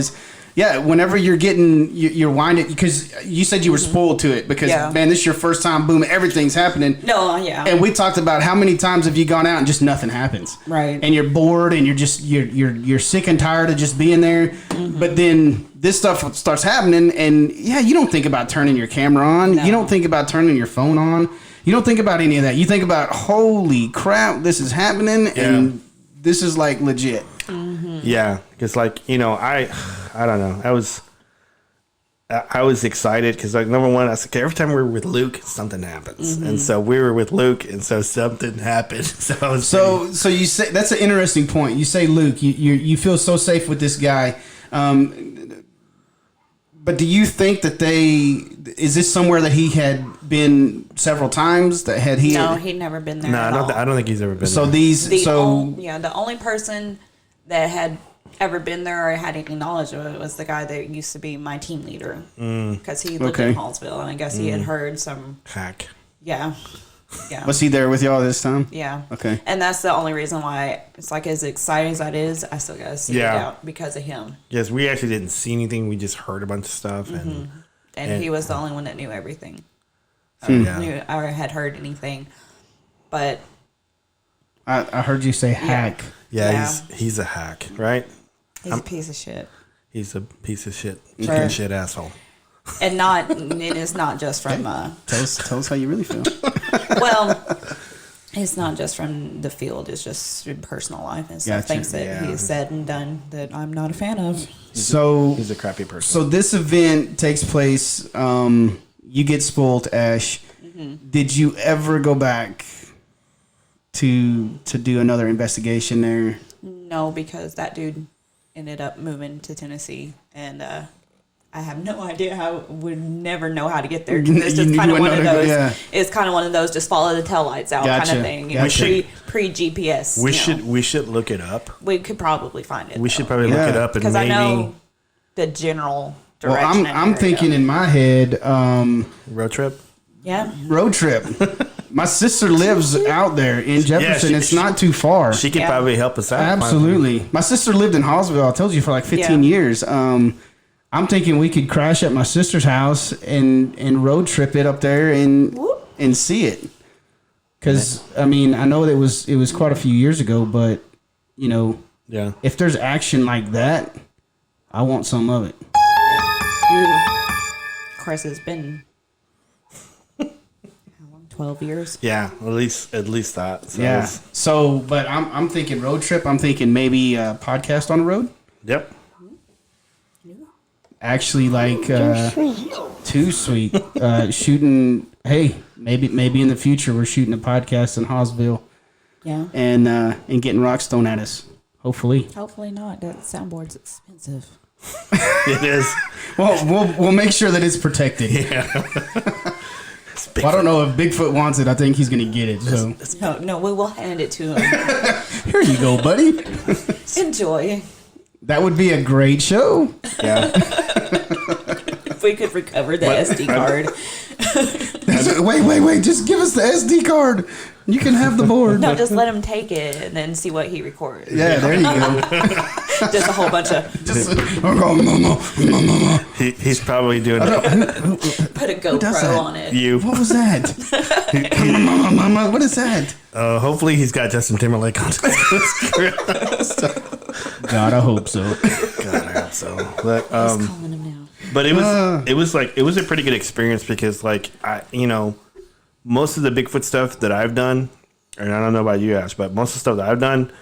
Whenever you're winded, because you said you were spoiled to it because man, this is your first time. Boom, everything's happening. No, yeah. And we talked about how many times have you gone out and just nothing happens, right? And you're bored and you're sick and tired of just being there. But then this stuff starts happening, and you don't think about turning your camera on. No. You don't think about turning your phone on. You don't think about any of that. You think about, holy crap, this is happening, and this is like legit. Yeah, because like I don't know. I was excited because like number one, I was like, every time we were with Luke, something happens, and so we were with Luke, and so something happened. So you say that's an interesting point. You say Luke, you feel so safe with this guy, but do you think that is this somewhere that he had been several times? That he'd never been there. No, I don't think he's ever been. So there. The only person that had ever been there or had any knowledge of it was the guy that used to be my team leader, because he lived in Hallsville, and I guess he had heard some hack. Yeah. Was he there with y'all this time? Yeah. Okay. And that's the only reason why it's like, as exciting as that is, I still gotta see it out because of him. Yes, we actually didn't see anything. We just heard a bunch of stuff, and he was the only one that knew everything. Knew or had heard anything, but I heard you say hack. Yeah. He's a hack, right? He's a piece of shit. He's a piece of shit, chicken shit asshole. And it is not just from. Tell us how you really feel. Well, it's not just from the field. It's just in personal life and stuff. Things that he's said and done that I'm not a fan of. He's a crappy person. So this event takes place. You get spoiled, Ash. Did you ever go back to do another investigation there? No, because that dude ended up moving to Tennessee, and I have no idea would never know how to get there. It's just kind of one of those. It's kind of one of those just follow the taillights out kind of thing. Pre GPS. We should look it up. We could probably find it. We should probably look it up, and maybe I know the general direction. Well, I'm thinking in my head, road trip. Yeah. Road trip. My sister lives out there in Jefferson. It's not too far. She could probably help us out. Absolutely. My sister lived in Hallsville, I told you, for like 15 years. I'm thinking we could crash at my sister's house and road trip it up there and see it. Because, I mean, I know it was quite a few years ago, but, if there's action like that, I want some of it. Of course, it's been 12 years. Yeah, at least that. So, but I'm thinking road trip. I'm thinking maybe a podcast on the road. Yep. Actually, like too sweet. Shooting. Hey, maybe in the future we're shooting a podcast in Hallsville. Yeah. And getting rocks thrown at us. Hopefully. Hopefully not. That soundboard's expensive. It is. Well, we'll make sure that it's protected. Yeah. Well, I don't know if Bigfoot wants it. I think he's going to get it. So No, we will hand it to him. Here you go, buddy. Enjoy. That would be a great show. Yeah. If we could recover the SD card. Wait. Just give us the SD card. You can have the board. No, just let him take it and then see what he records. Yeah, there you go. Just a whole bunch of... He's probably doing it. Put a GoPro on it. You. What was that? What is that? Hopefully he's got Justin Timberlake on. God, I hope so. God, I hope so. But, He's calling him now. But it was a pretty good experience because most of the Bigfoot stuff that I've done, and I don't know about you, Ash, but most of the stuff that I've done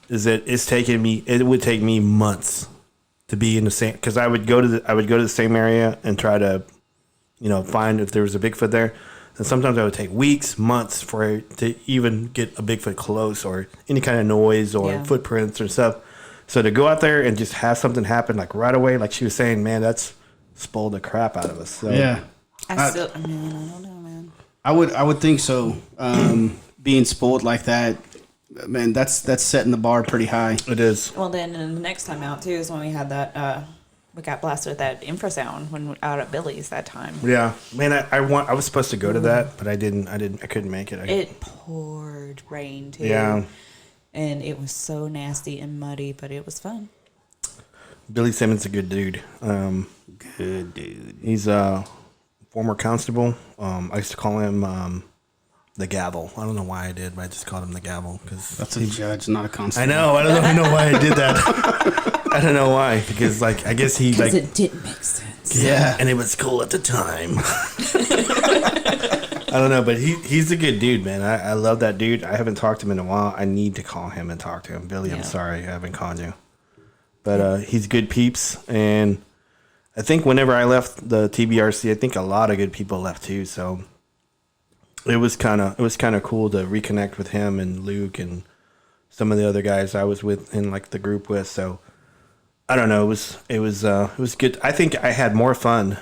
is that it would take me months to be in the same, because I would go to the same area and try to, find if there was a Bigfoot there. And sometimes I would take weeks, months to even get a Bigfoot close or any kind of noise or footprints or stuff. So to go out there and just have something happen like right away, like she was saying, man, that's spoiled the crap out of us. So. Yeah. I don't know, man. I would think so. Being spoiled like that, man, that's setting the bar pretty high. It is. Well, then the next time out too is when we had that. We got blasted with that infrasound when out at Billy's that time. Yeah, man. I was supposed to go to that, but I didn't. I couldn't make it. It poured rain too. Yeah. And it was so nasty and muddy, but it was fun. Billy Simmons is a good dude. Good dude. He's a former constable. I used to call him the Gavel. I don't know why I did, but I just called him the Gavel because That's a judge, not a constable. I know. I don't know why I did that. I don't know why because I guess he because it didn't make sense. Yeah, and it was cool at the time. I don't know, but he's a good dude, man. I love that dude. I haven't talked to him in a while. I need to call him and talk to him. Billy, I'm sorry I haven't called you. But he's good peeps. And I think whenever I left the TBRC, I think a lot of good people left too. So it was kind of cool to reconnect with him and Luke and some of the other guys I was with in like the group with. So I don't know. It was good. I think I had more fun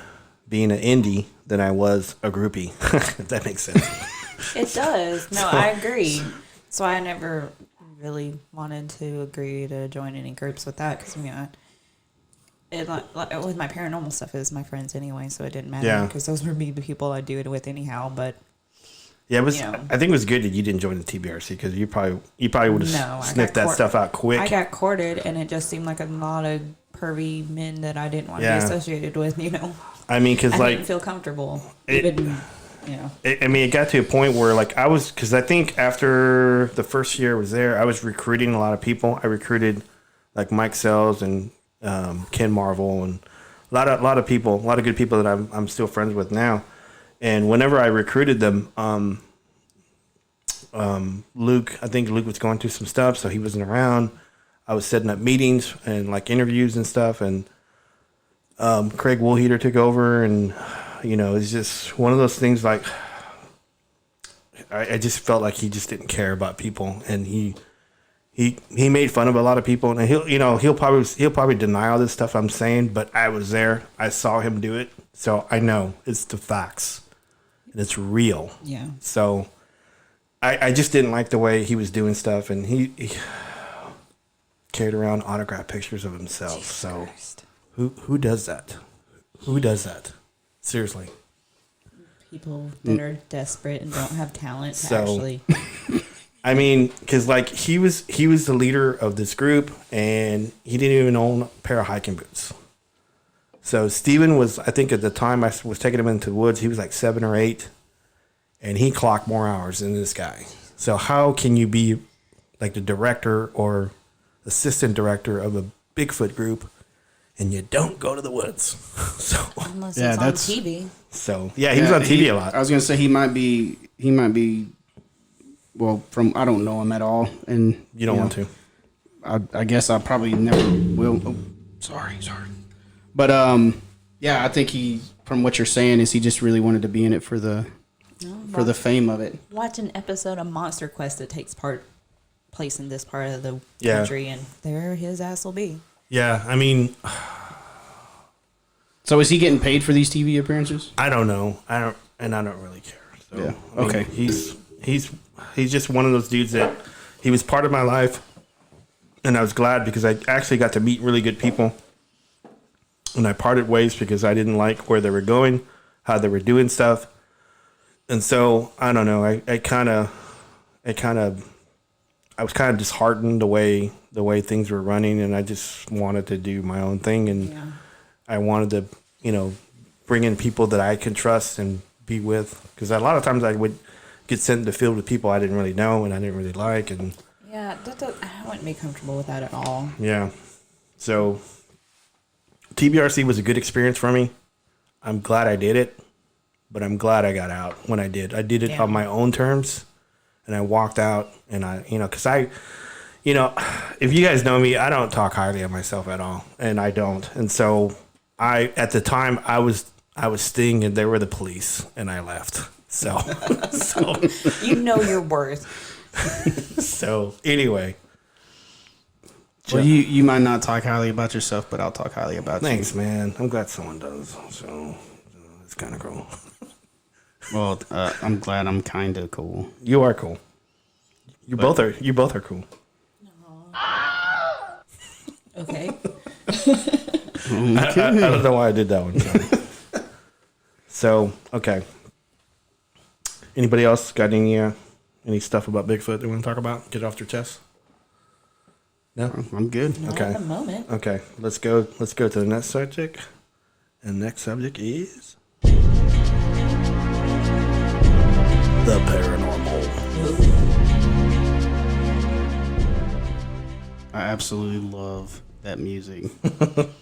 being an indie than I was a groupie, if that makes sense. It does. No, I agree. So I never really wanted to agree to join any groups with that because, with my paranormal stuff, it was my friends anyway, so it didn't matter because those were me, the people I do it with anyhow. But yeah, it was. I think it was good that you didn't join the TBRC because you probably would have sniffed that stuff out quick. I got courted, and it just seemed like a lot of pervy men that I didn't want to be associated with. I mean, because I didn't feel comfortable. It got to a point where because I think after the first year I was there, I was recruiting a lot of people. I recruited like Mike Sells and Ken Marvel and a lot of people, a lot of good people that I'm still friends with now. And whenever I recruited them, Luke, I think Luke was going through some stuff, so he wasn't around. I was setting up meetings and like interviews and stuff, and Craig Woolheater took over, and it's just one of those things. Like I just felt like he just didn't care about people, and he made fun of a lot of people, and he'll probably deny all this stuff I'm saying, but I was there, I saw him do it, so I know it's the facts, and it's real. Yeah. So I just didn't like the way he was doing stuff, and he carried around autograph pictures of himself. Jesus so. Christ. Who does that? Who does that? Seriously. People that are desperate and don't have talent to actually. I mean, because he was the leader of this group, and he didn't even own a pair of hiking boots. So Steven was, I think at the time I was taking him into the woods, he was like 7 or 8, and he clocked more hours than this guy. So how can you be like the director or assistant director of a Bigfoot group and you don't go to the woods? So unless it's on TV. So he was on TV a lot. I was gonna say he might be. Well, I don't know him at all, and you don't want to. I guess I probably never will. Oh, sorry. But I think from what you're saying, is he just really wanted to be in it for the fame of it. Watch an episode of Monster Quest that takes place in this part of the country, and there his ass will be. Yeah, I mean, so is he getting paid for these TV appearances? I don't know. I don't really care. So, yeah. Okay. He's just one of those dudes that he was part of my life, and I was glad because I actually got to meet really good people. And I parted ways because I didn't like where they were going, how they were doing stuff, and so I don't know. I was kind of disheartened the way things were running, and I just wanted to do my own thing, and I wanted to, bring in people that I can trust and be with, because a lot of times I would get sent in the field with people I didn't really know and I didn't really like, and I wouldn't be comfortable with that at all. Yeah, so TBRC was a good experience for me. I'm glad I did it, but I'm glad I got out when I did. I did it on my own terms. And I walked out, and because if you guys know me, I don't talk highly of myself at all, and I don't. And so at the time, I was Sting, and they were the police, and I left. So you know your worth. So anyway, well, you might not talk highly about yourself, but I'll talk highly about you. Thanks, man. I'm glad someone does. So it's kind of cool. Well, I'm glad I'm kind of cool. You are cool. You both are cool. Okay. I don't know why I did that one. So okay. Anybody else got any stuff about Bigfoot they want to talk about? Get it off their chest. No, I'm good. Not Okay. at the moment. Okay, let's go to the next subject. And the next subject is the paranormal. I absolutely love that music.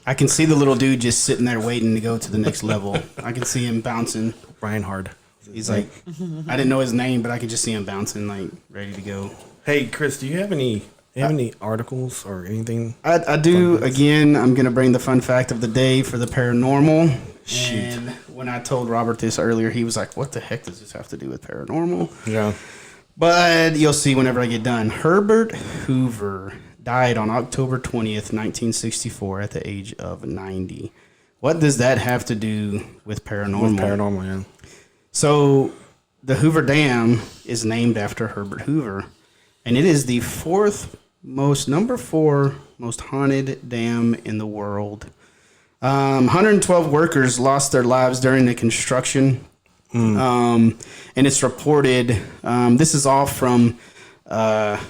I can see the little dude just sitting there waiting to go to the next level. I can see him bouncing. Reinhard. He's like, I didn't know his name, but I could just see him bouncing, like ready to go. Hey, Chris, do you have any articles or anything? I do. Again, I'm going to bring the fun fact of the day for the paranormal. Shoot. And when I told Robert this earlier, he was like, what the heck does this have to do with paranormal? Yeah. But you'll see whenever I get done. Herbert Hoover died on October 20th, 1964 at the age of 90. What does that have to do with paranormal? With paranormal, yeah. So the Hoover Dam is named after Herbert Hoover, and it is the number four most haunted dam in the world. 112 workers lost their lives during the construction. And it's reported, this is all from TATAAND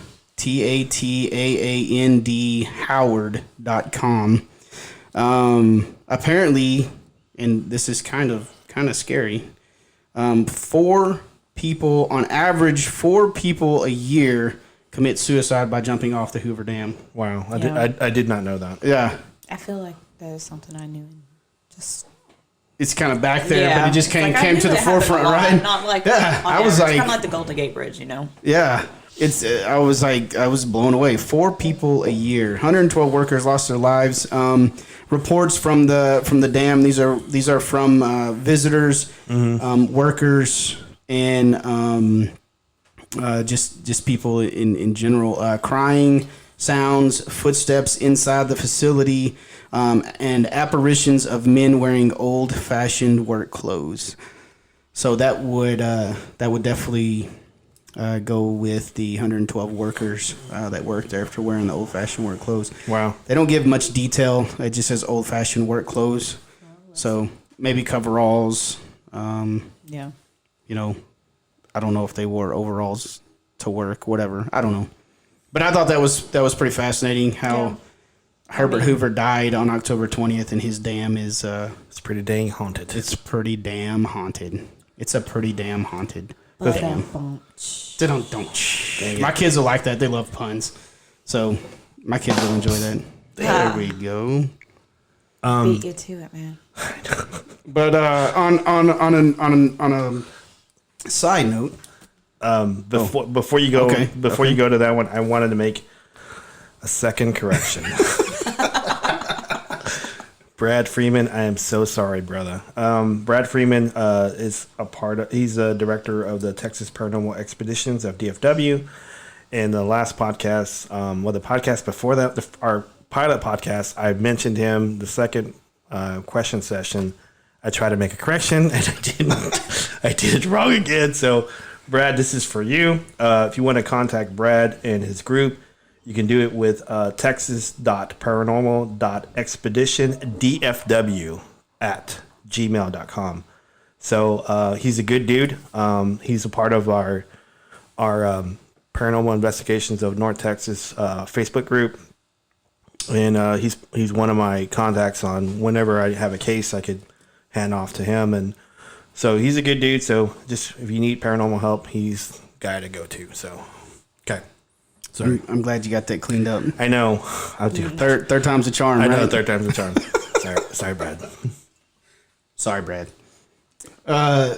Howard.com. Apparently, and this is kind of scary, on average, 4 people a year commit suicide by jumping off the Hoover Dam. Wow, Yeah. I did not know that. Yeah. I feel like that is something I knew. Just It's kind of back there, but it just came to the forefront, right? Not like Yeah, I was it's like, kind of like the Golden Gate Bridge, you know. yeah, I was blown away. 4 people a year, 112 workers lost their lives. Reports from the dam. These are from visitors, workers, and just people in general. Crying sounds, footsteps inside the facility, and apparitions of men wearing old-fashioned work clothes. So that would definitely go with the 112 workers that worked there after wearing the old-fashioned work clothes. Wow. They don't give much detail. It just says old-fashioned work clothes. So maybe coveralls. Yeah. You know, I don't know if they wore overalls to work, whatever. I don't know. But I thought that was pretty fascinating how Herbert Hoover died on October 20th, and his dam is It's pretty dang haunted. it's pretty damn haunted. It's a pretty damn haunted. Ba-dum-bum. Don't. My kids will like that. They love puns, so my kids will enjoy that. There we go. Beat you to it, man. But on a side note, Before you go you go to that one, I wanted to make a second correction. Brad Freeman, I am so sorry, brother. Brad Freeman is he's a director of the Texas Paranormal Expeditions of DFW. In the last podcast, the podcast before that, our pilot podcast, I mentioned him. The second question session, I tried to make a correction and I didn't. I did it wrong again. So, Brad, this is for you. If you want to contact Brad and his group, you can do it with texas.paranormal.expeditiondfw@gmail.com. So he's a good dude. He's a part of our Paranormal Investigations of North Texas Facebook group. And he's one of my contacts on whenever I have a case I could hand off to him. And so he's a good dude. So just if you need paranormal help, he's the guy to go to. So, okay. Sorry. I'm glad you got that cleaned up. I know. I'll do Third time's a charm. I know, right? third time's a charm. Sorry, Brad. Sorry, Brad.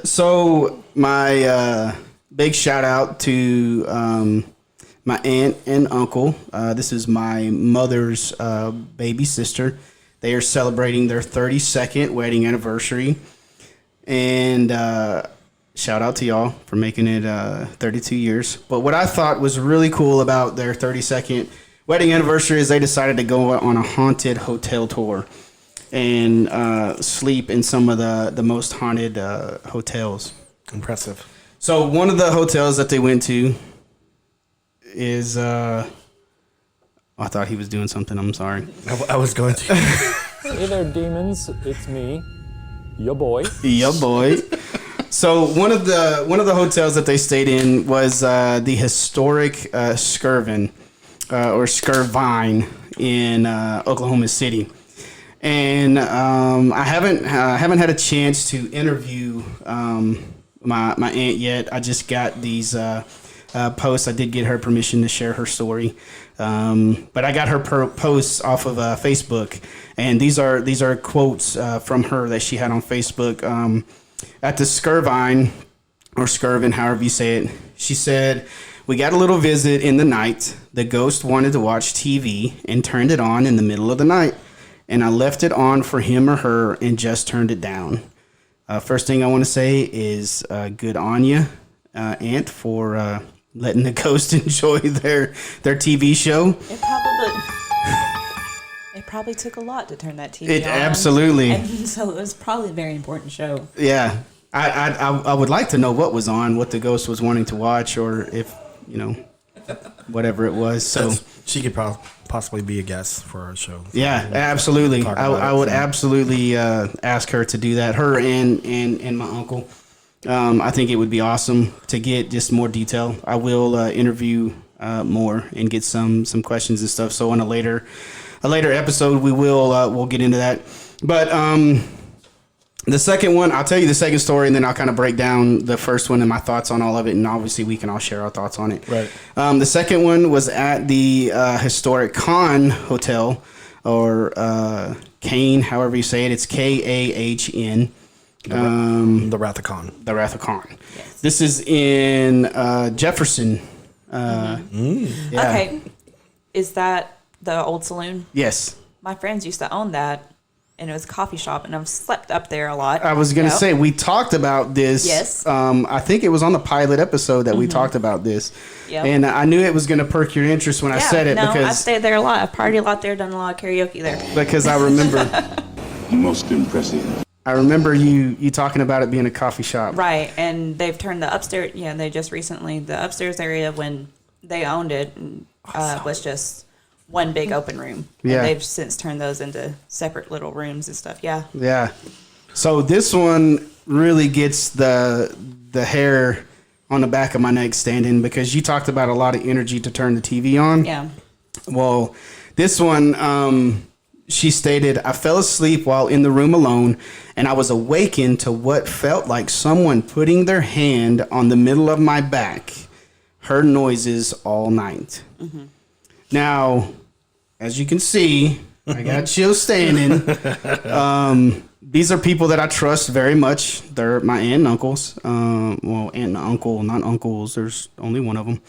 So my big shout out to my aunt and uncle. This is my mother's baby sister. They are celebrating their 32nd wedding anniversary. And shout out to y'all for making it 32 years. But what I thought was really cool about their 32nd wedding anniversary is they decided to go on a haunted hotel tour and sleep in some of the most haunted hotels. Impressive. So one of the hotels that they went to, is I thought he was doing something. I'm sorry. I was going to. Hey there, demons. It's me, your boy. Your boy. So one of the hotels that they stayed in was the historic Skirvin or Skirvine in Oklahoma City, and I haven't had a chance to interview my aunt yet. I just got these posts. I did get her permission to share her story, but I got her posts off of Facebook, and these are quotes from her that she had on Facebook. At the Skirvine, or Skirvin, however you say it, she said, "We got a little visit in the night. The ghost wanted to watch TV and turned it on in the middle of the night, and I left it on for him or her and just turned it down." First thing I want to say is good on you, Aunt, for letting the ghost enjoy their TV show. It probably took a lot to turn that TV on. Absolutely. And so it was probably a very important show. Yeah. I would like to know what was on, what the ghost was wanting to watch, or if, whatever it was. So she could possibly be a guest for our show. Yeah, absolutely. I would absolutely ask her to do that. Her and my uncle. I think it would be awesome to get just more detail. I will interview more and get some questions and stuff. So on a later episode, we'll get into that. But the second one, I'll tell you the second story, and then I'll kind of break down the first one and my thoughts on all of it. And obviously, we can all share our thoughts on it. Right. The second one was at the historic Kahn Hotel, or Kane, however you say it. It's Kahn. The Wrath of Khan. The Wrath of Khan. Yes. This is in Jefferson. Yeah. Okay. Is that the old saloon? Yes. My friends used to own that, and it was a coffee shop, and I've slept up there a lot. I was going to say, we talked about this. Yes. I think it was on the pilot episode that we talked about this. Yep. And I knew it was going to perk your interest when I said it. I've because stayed there a lot. I've partied a lot there, done a lot of karaoke there. Because I remember Most impressive. I remember you talking about it being a coffee shop. Right, and they've turned the upstairs, they just recently, the upstairs area when they owned it was just one big open room. Yeah. And they've since turned those into separate little rooms and stuff, yeah. Yeah. So this one really gets the hair on the back of my neck standing, because you talked about a lot of energy to turn the TV on. Yeah. Well, this one, she stated, "I fell asleep while in the room alone, and I was awakened to what felt like someone putting their hand on the middle of my back. Heard noises all night." Mm-hmm. Now, as you can see, I got chills standing. These are people that I trust very much. They're my aunt and uncles. Well, aunt and uncle, not uncles. There's only one of them.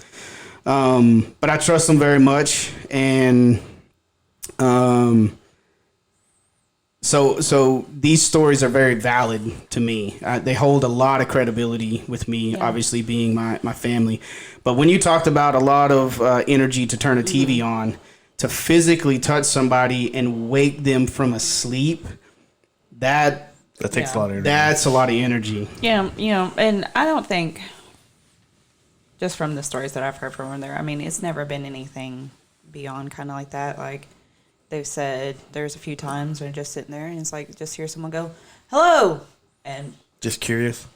But I trust them very much. And so these stories are very valid to me. They hold a lot of credibility with me, obviously being my family. But when you talked about a lot of energy to turn a TV on, to physically touch somebody and wake them from a sleep, that takes a lot of energy. That's a lot of energy. Yeah, and I don't think, just from the stories that I've heard from there, I mean, it's never been anything beyond kind of like that. Like, they've said there's a few times when just sitting there and it's like, just hear someone go, "Hello," and Just curious.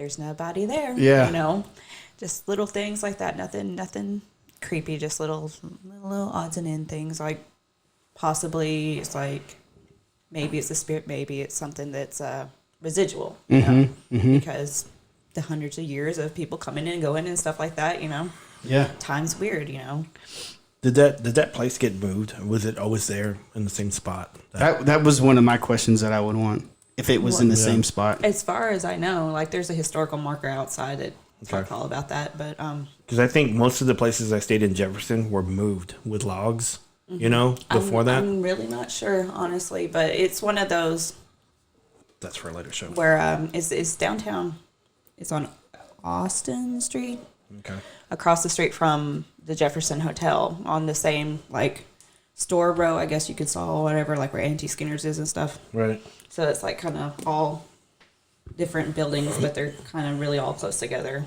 there's nobody there. Yeah. Just little things like that. Nothing creepy. Just little odds and end things. Like, possibly it's like, maybe it's a spirit. Maybe it's something that's residual. Because the hundreds of years of people coming in and going and stuff like that. Yeah. Time's weird. Did that place get moved? Was it always there in the same spot? That was one of my questions that I would want, if it was in the same spot. As far as I know, like, there's a historical marker outside that Okay. talk all about that. But Because I think most of the places I stayed in Jefferson were moved with logs. Before that. I'm really not sure, honestly. But it's one of those That's for a later show. where it's downtown. It's on Austin Street, Okay. across the street from the Jefferson Hotel, on the same like store row, I guess you could saw, whatever, like where Auntie Skinner's is and stuff. Right. So it's like kind of all different buildings, but they're kind of really all close together.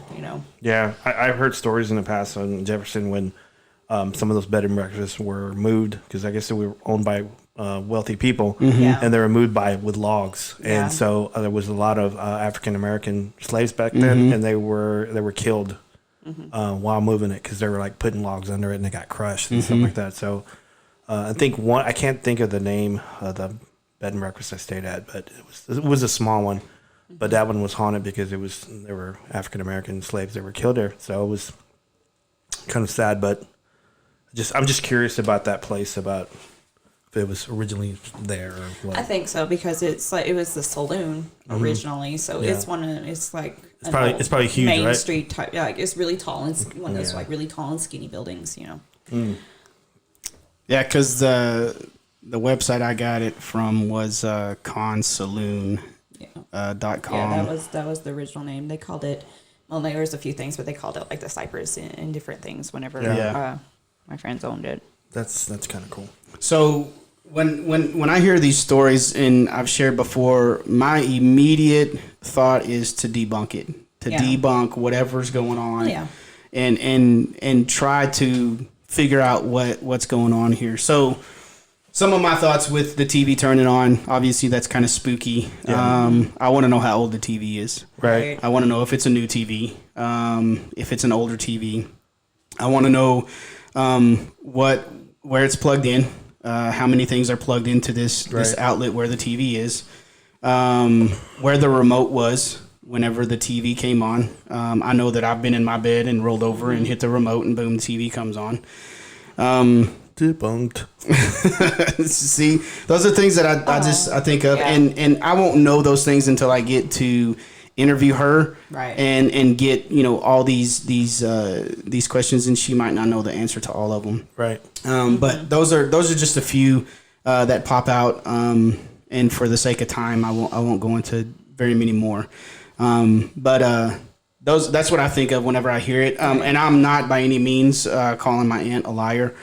Yeah, I've heard stories in the past on Jefferson when some of those bed and breakfasts were moved because I guess they were owned by wealthy people, Yeah. and they were moved with logs. Yeah. And so there was a lot of African American slaves back then, and they were killed while moving it because they were like putting logs under it and they got crushed and stuff like that. So I think I can't think of the name of the bed and breakfast I stayed at, but it was a small one. But that one was haunted because there were African American slaves that were killed there. So it was kind of sad, but I'm just curious about that place, about if it was originally there or what. I think so because it's like it was the saloon originally, so it's like it's probably huge, Main right? Street type. Yeah, like it's really tall and one of those like really tall and skinny buildings, you know. Yeah, because the website I got it from was consaloon.com. Yeah, that was the original name. They called it. Well, there was a few things, but they called it like the Cypress and different things. Whenever my friends owned it. That's kind of cool. So when I hear these stories, and I've shared before, my immediate thought is to debunk it, debunk whatever's going on, and try to figure out what's going on here. So some of my thoughts with the TV turning on, obviously that's kind of spooky. Yeah. I want to know how old the TV is. Right. I want to know if it's a new TV, if it's an older TV. I want to know where it's plugged in, how many things are plugged into this outlet where the TV is, where the remote was whenever the TV came on. I know that I've been in my bed and rolled over and hit the remote and boom, the TV comes on. Debunked. See, those are things that I think of, and I won't know those things until I get to interview her, and get all these questions, and she might not know the answer to all of them, right? But those are just a few that pop out, and for the sake of time, I won't go into very many more. But that's what I think of whenever I hear it, and I'm not by any means calling my aunt a liar.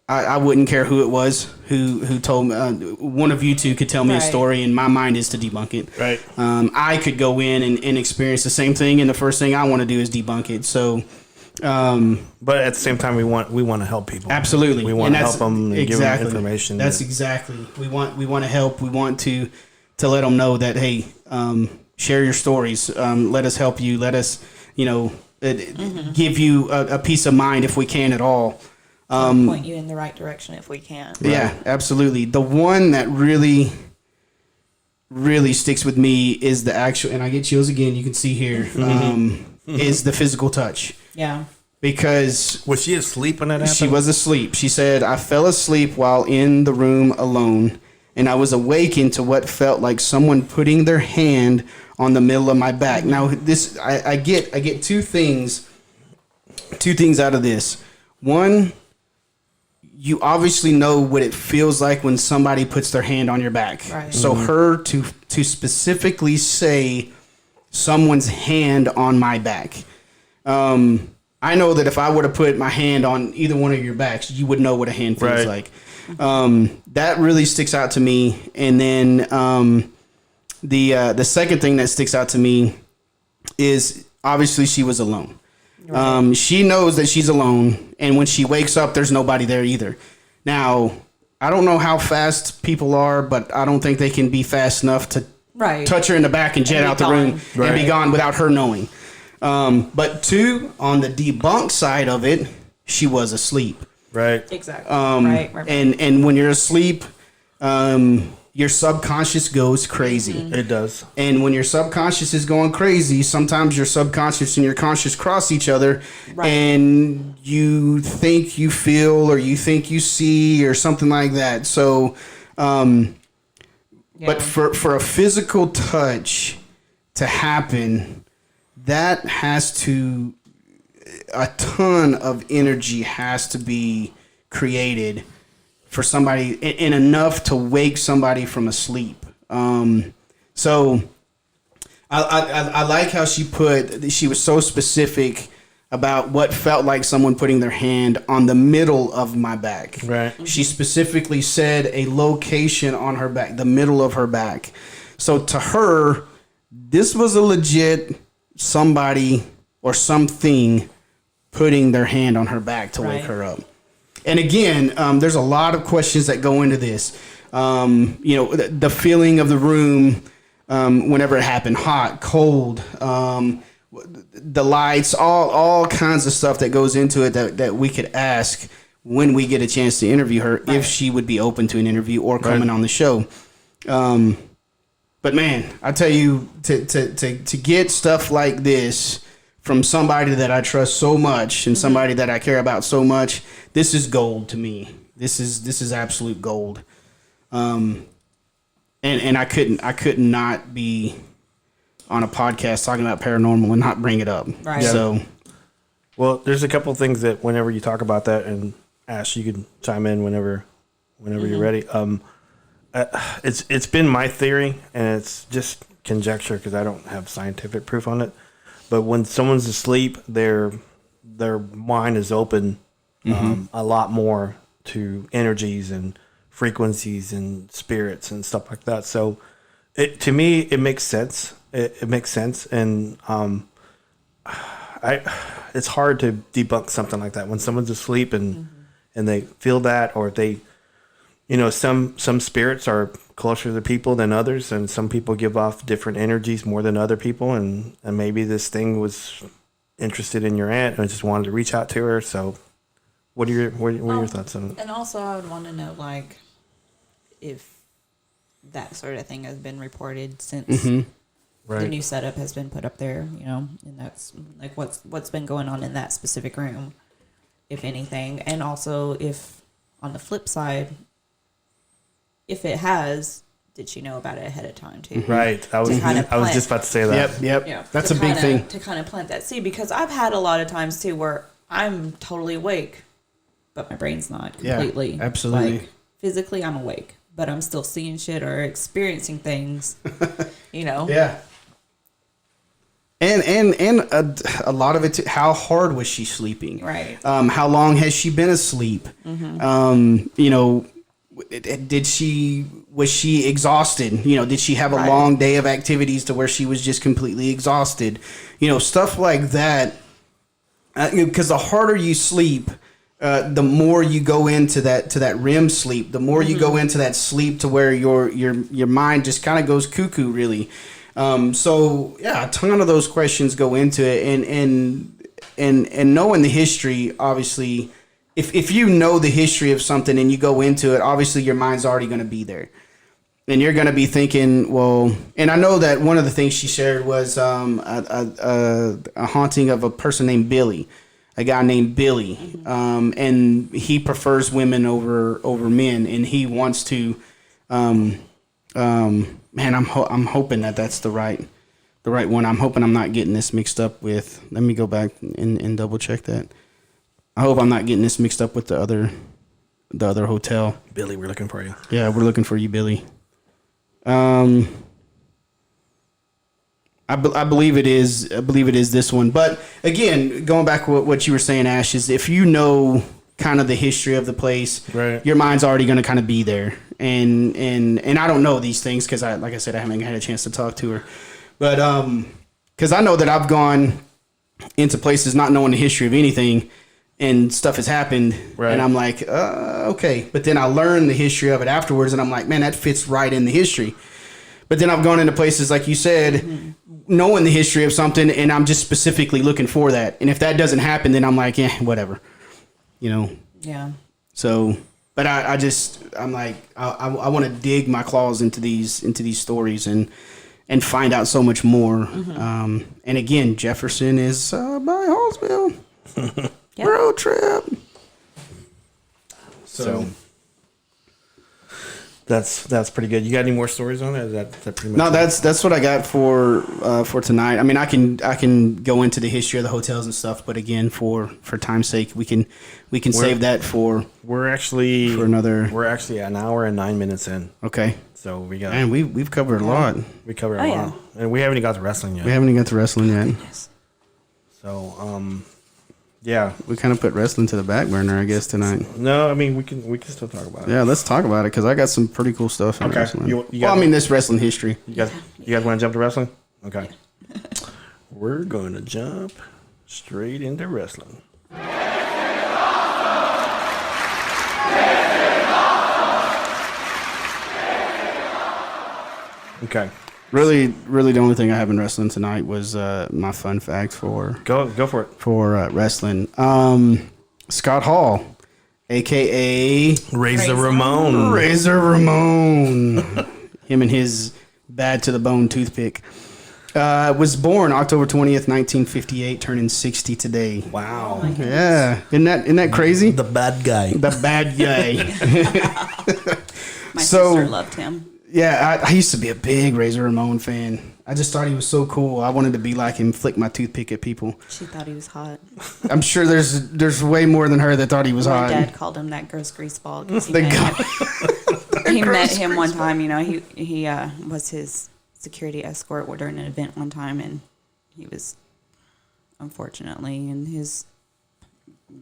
I wouldn't care who it was who told me. One of you two could tell me a story, and my mind is to debunk it. Right. I could go in and experience the same thing, and the first thing I want to do is debunk it. So, but at the same time, we want to help people. Absolutely, we want to help them and give them information. That's exactly. We want to help. We want to let them know that hey, share your stories. Let us help you. Let us give you a peace of mind if we can at all. Point you in the right direction if we can. Yeah, absolutely. The one that really, really sticks with me is the actual, and I get chills again, you can see here, is the physical touch. Yeah. Because was she asleep when that happened? She was asleep. She said, I fell asleep while in the room alone, and I was awakened to what felt like someone putting their hand on the middle of my back. Now, this I get two things out of this. One, you obviously know what it feels like when somebody puts their hand on your back. Right. So her to specifically say someone's hand on my back. I know that if I were to put my hand on either one of your backs, you would know what a hand feels like. That really sticks out to me. And then the second thing that sticks out to me is obviously she was alone. She knows that she's alone, and when she wakes up, there's nobody there either. Now, I don't know how fast people are, but I don't think they can be fast enough to touch her in the back and jet out the room and be gone without her knowing. But two, on the debunk side of it, she was asleep. Right. Exactly. And when you're asleep, your subconscious goes crazy. It does. And when your subconscious is going crazy, sometimes your subconscious and your conscious cross each other, and you think you feel or you think you see or something like that. So, but for a physical touch to happen, that has to, a ton of energy has to be created for somebody, and enough to wake somebody from a sleep. So I like how she was so specific about what felt like someone putting their hand on the middle of my back. Right. She specifically said a location on her back, the middle of her back. So to her, this was a legit somebody or something putting their hand on her back to wake Right. her up. And again, there's a lot of questions that go into this. The feeling of the room whenever it happened, hot, cold, the lights, all kinds of stuff that goes into it that we could ask when we get a chance to interview her, if she would be open to an interview or coming on the show. But man, I tell you, to get stuff like this from somebody that I trust so much and somebody that I care about so much, this is gold to me. This is absolute gold. And I could not be on a podcast talking about paranormal and not bring it up. Right. So, Well, there's a couple of things that whenever you talk about that, and Ash, you can chime in whenever you're ready. It's been my theory, and it's just conjecture because I don't have scientific proof on it. But when someone's asleep, their mind is open a lot more to energies and frequencies and spirits and stuff like that. So, to me, it makes sense. It makes sense, and it's hard to debunk something like that when someone's asleep and they feel that, or they, some spirits are closer to people than others, and some people give off different energies more than other people, and maybe this thing was interested in your aunt and just wanted to reach out to her. So, what are your thoughts on it? And also, I would want to know, like, if that sort of thing has been reported since the new setup has been put up there, and that's like what's been going on in that specific room, if anything. And also, if on the flip side, if it has, did she know about it ahead of time too? Right. I was just about to say that. Yep. Yeah, That's a big thing. to kind of plant that seed, because I've had a lot of times too where I'm totally awake, but my brain's not completely. Yeah, absolutely. Like, physically, I'm awake, but I'm still seeing shit or experiencing things. Yeah. And a lot of it too, how hard was she sleeping? Right. How long has she been asleep? Was she exhausted? Did she have a long day of activities to where she was just completely exhausted? Stuff like that. Because the harder you sleep, the more you go into that REM sleep, the more you go into that sleep to where your mind just kind of goes cuckoo, really. So yeah, a ton of those questions go into it, and knowing the history, obviously, if you know the history of something and you go into it, obviously your mind's already going to be there, and you're going to be thinking, well. And I know that one of the things she shared was a haunting of a person named Billy. A guy named Billy, and he prefers women over men, and he wants to. Man, I'm hoping that's the right one. I'm hoping I'm not getting this mixed up with. Let me go back and double check that. I hope I'm not getting this mixed up with the other hotel. Billy, we're looking for you. Yeah, we're looking for you, Billy. I believe it is. I believe it is this one. But again, going back to what you were saying, Ash, is if you know kind of the history of the place, right, your mind's already going to kind of be there. And I don't know these things because like I said, I haven't had a chance to talk to her. But because I know that I've gone into places not knowing the history of anything, and stuff has happened, right, and I'm like, okay. But then I learn the history of it afterwards, and I'm like, man, that fits right in the history. But then I've gone into places, like you said, knowing the history of something, and I'm just specifically looking for that. And if that doesn't happen, then I'm like, whatever, Yeah. So, but I'm like, I want to dig my claws into these stories and find out so much more. And again, Jefferson is by Hallsville. Yep. Road trip. So that's pretty good. You got any more stories on it? Is that pretty much? No, that's what I got for tonight. I mean, I can go into the history of the hotels and stuff, but again, for time's sake, we can save that for. We're actually an hour and 9 minutes in. Okay. So we got. And we've covered a lot. We covered a lot, and we haven't even got to wrestling yet. We haven't even got to wrestling yet. Yes. So yeah, we kind of put wrestling to the back burner, I guess, tonight. No, I mean we can still talk about it. Yeah, let's talk about it because I got some pretty cool stuff in wrestling. This wrestling history. You guys want to jump to wrestling? Okay. We're going to jump straight into wrestling. Okay. Really, the only thing I have in wrestling tonight was my fun fact for Go for it. wrestling. Scott Hall, AKA Razor Ramon. Razor Ramon. Him and his bad to the bone toothpick. Was born October 20th, 1958, turning 60 today. Wow. Yeah. Isn't that crazy? The bad guy. The bad guy. My So- sister loved him. Yeah, I used to be a big Razor Ramon fan. I just thought he was so cool. I wanted to be like him, flick my toothpick at people. She thought he was hot. I'm sure there's way more than her that thought he was My hot. dad called him that gross greaseball. 'Cause he The met guy- him- he met him one time. You know, he was his security escort during an event one time, and he was unfortunately in his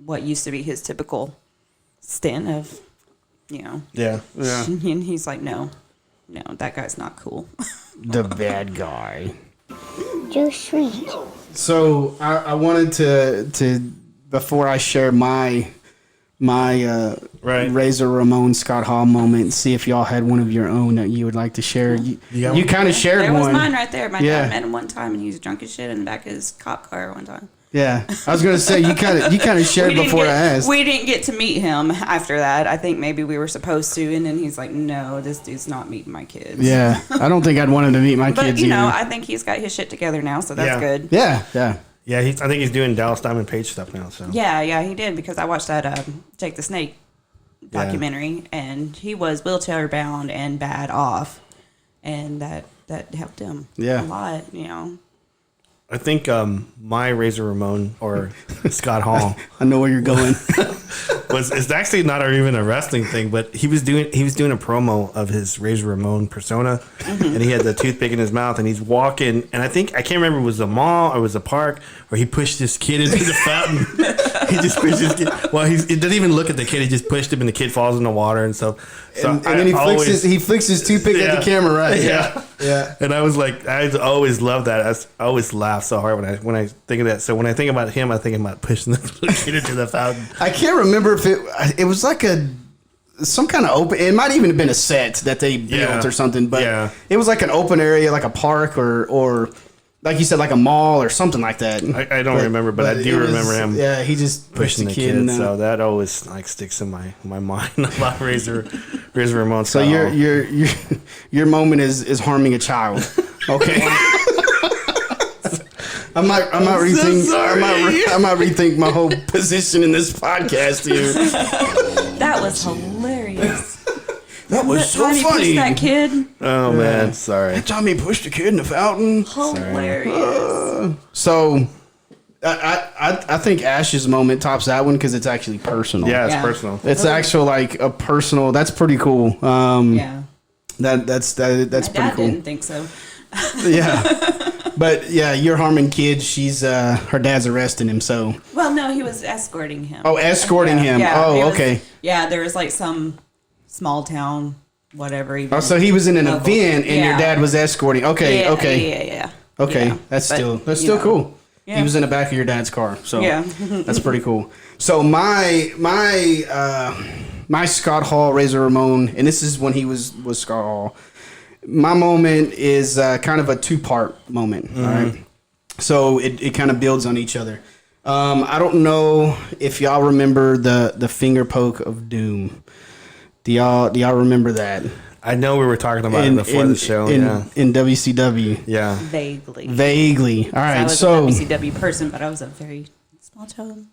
what used to be his typical stint of, you know. Yeah. Yeah. And he's like, no, that guy's not cool. The bad guy. You're sweet. So I wanted to before I share my Right. Razor Ramon Scott Hall moment, see if y'all had one of your own that you would like to share. You got one? kind of shared There one. was mine right there. My Yeah. dad met him one time, and he was drunk as shit in the back of his cop car one time. Yeah, I was gonna say you kind of shared didn't before I asked. We didn't get to meet him after that. I think maybe we were supposed to, and then he's like, "No, this dude's not meeting my kids." Yeah, I don't think I'd want him to meet my but kids you know, either. I think he's got his shit together now, so that's Yeah. good. Yeah. Yeah, I think he's doing Dallas Diamond Page stuff now. So Yeah, he did because I watched that Jake the Snake documentary, and he was wheelchair bound and bad off, and that helped him Yeah. a lot. You know, I think my Razor Ramon or Scott Hall I know where you're going. it's actually not even a wrestling thing, but he was doing a promo of his Razor Ramon persona, and he had the toothpick in his mouth, and he's walking, and I can't remember if it was a mall or it was a park where he pushed this kid into the fountain. He just pushed this kid. Well, he didn't even look at the kid. He just pushed him, and the kid falls in the water and stuff. So and then he flicks his toothpick at the camera, right? Yeah. And I was like, I always love that. I always laugh so hard when I think of that. So when I think about him, I think about pushing the kid into the fountain. I can't remember if it was like some kind of open. It might even have been a set that they built or something, but it was like an open area, like a park or like you said, like a mall or something like that. I don't remember, but I do remember him. Yeah, he just pushed Pushing the the kid. kid, so that always like sticks in my mind about Razor Ramon. So your moment is harming a child. Okay. I might rethink my whole position in this podcast here. that was hilarious. That was so Time he pushed funny. that kid, Oh man, sorry. Time he pushed the kid in the fountain. hilarious. So I think Ash's moment tops that one because it's actually personal. Yeah, it's Yeah. personal. It's actual like a personal. That's pretty cool. Yeah, That's my pretty dad cool. didn't think so. Yeah. But yeah, you're harming kids. She's her dad's arresting him. So Well, no, he was escorting him. oh, escorting him. he Oh, was- okay. Yeah, there was like some small town, whatever. Oh, so he was in an Local. event and your Yeah. dad was escorting. Okay, Yeah, okay, yeah. okay. Yeah. That's But, still you know, cool. yeah. He was in the back of your dad's car. So Yeah. that's pretty cool. So my Scott Hall Razor Ramon, and this is when he was Scott Hall. My moment is kind of a 2-part moment. All right. So it kind of builds on each other. I don't know if y'all remember the finger poke of doom. Do y'all remember that? I know we were talking about it before the show. In WCW. Yeah. Vaguely. Vaguely. All right. I was So a WCW person, but I was a very small child.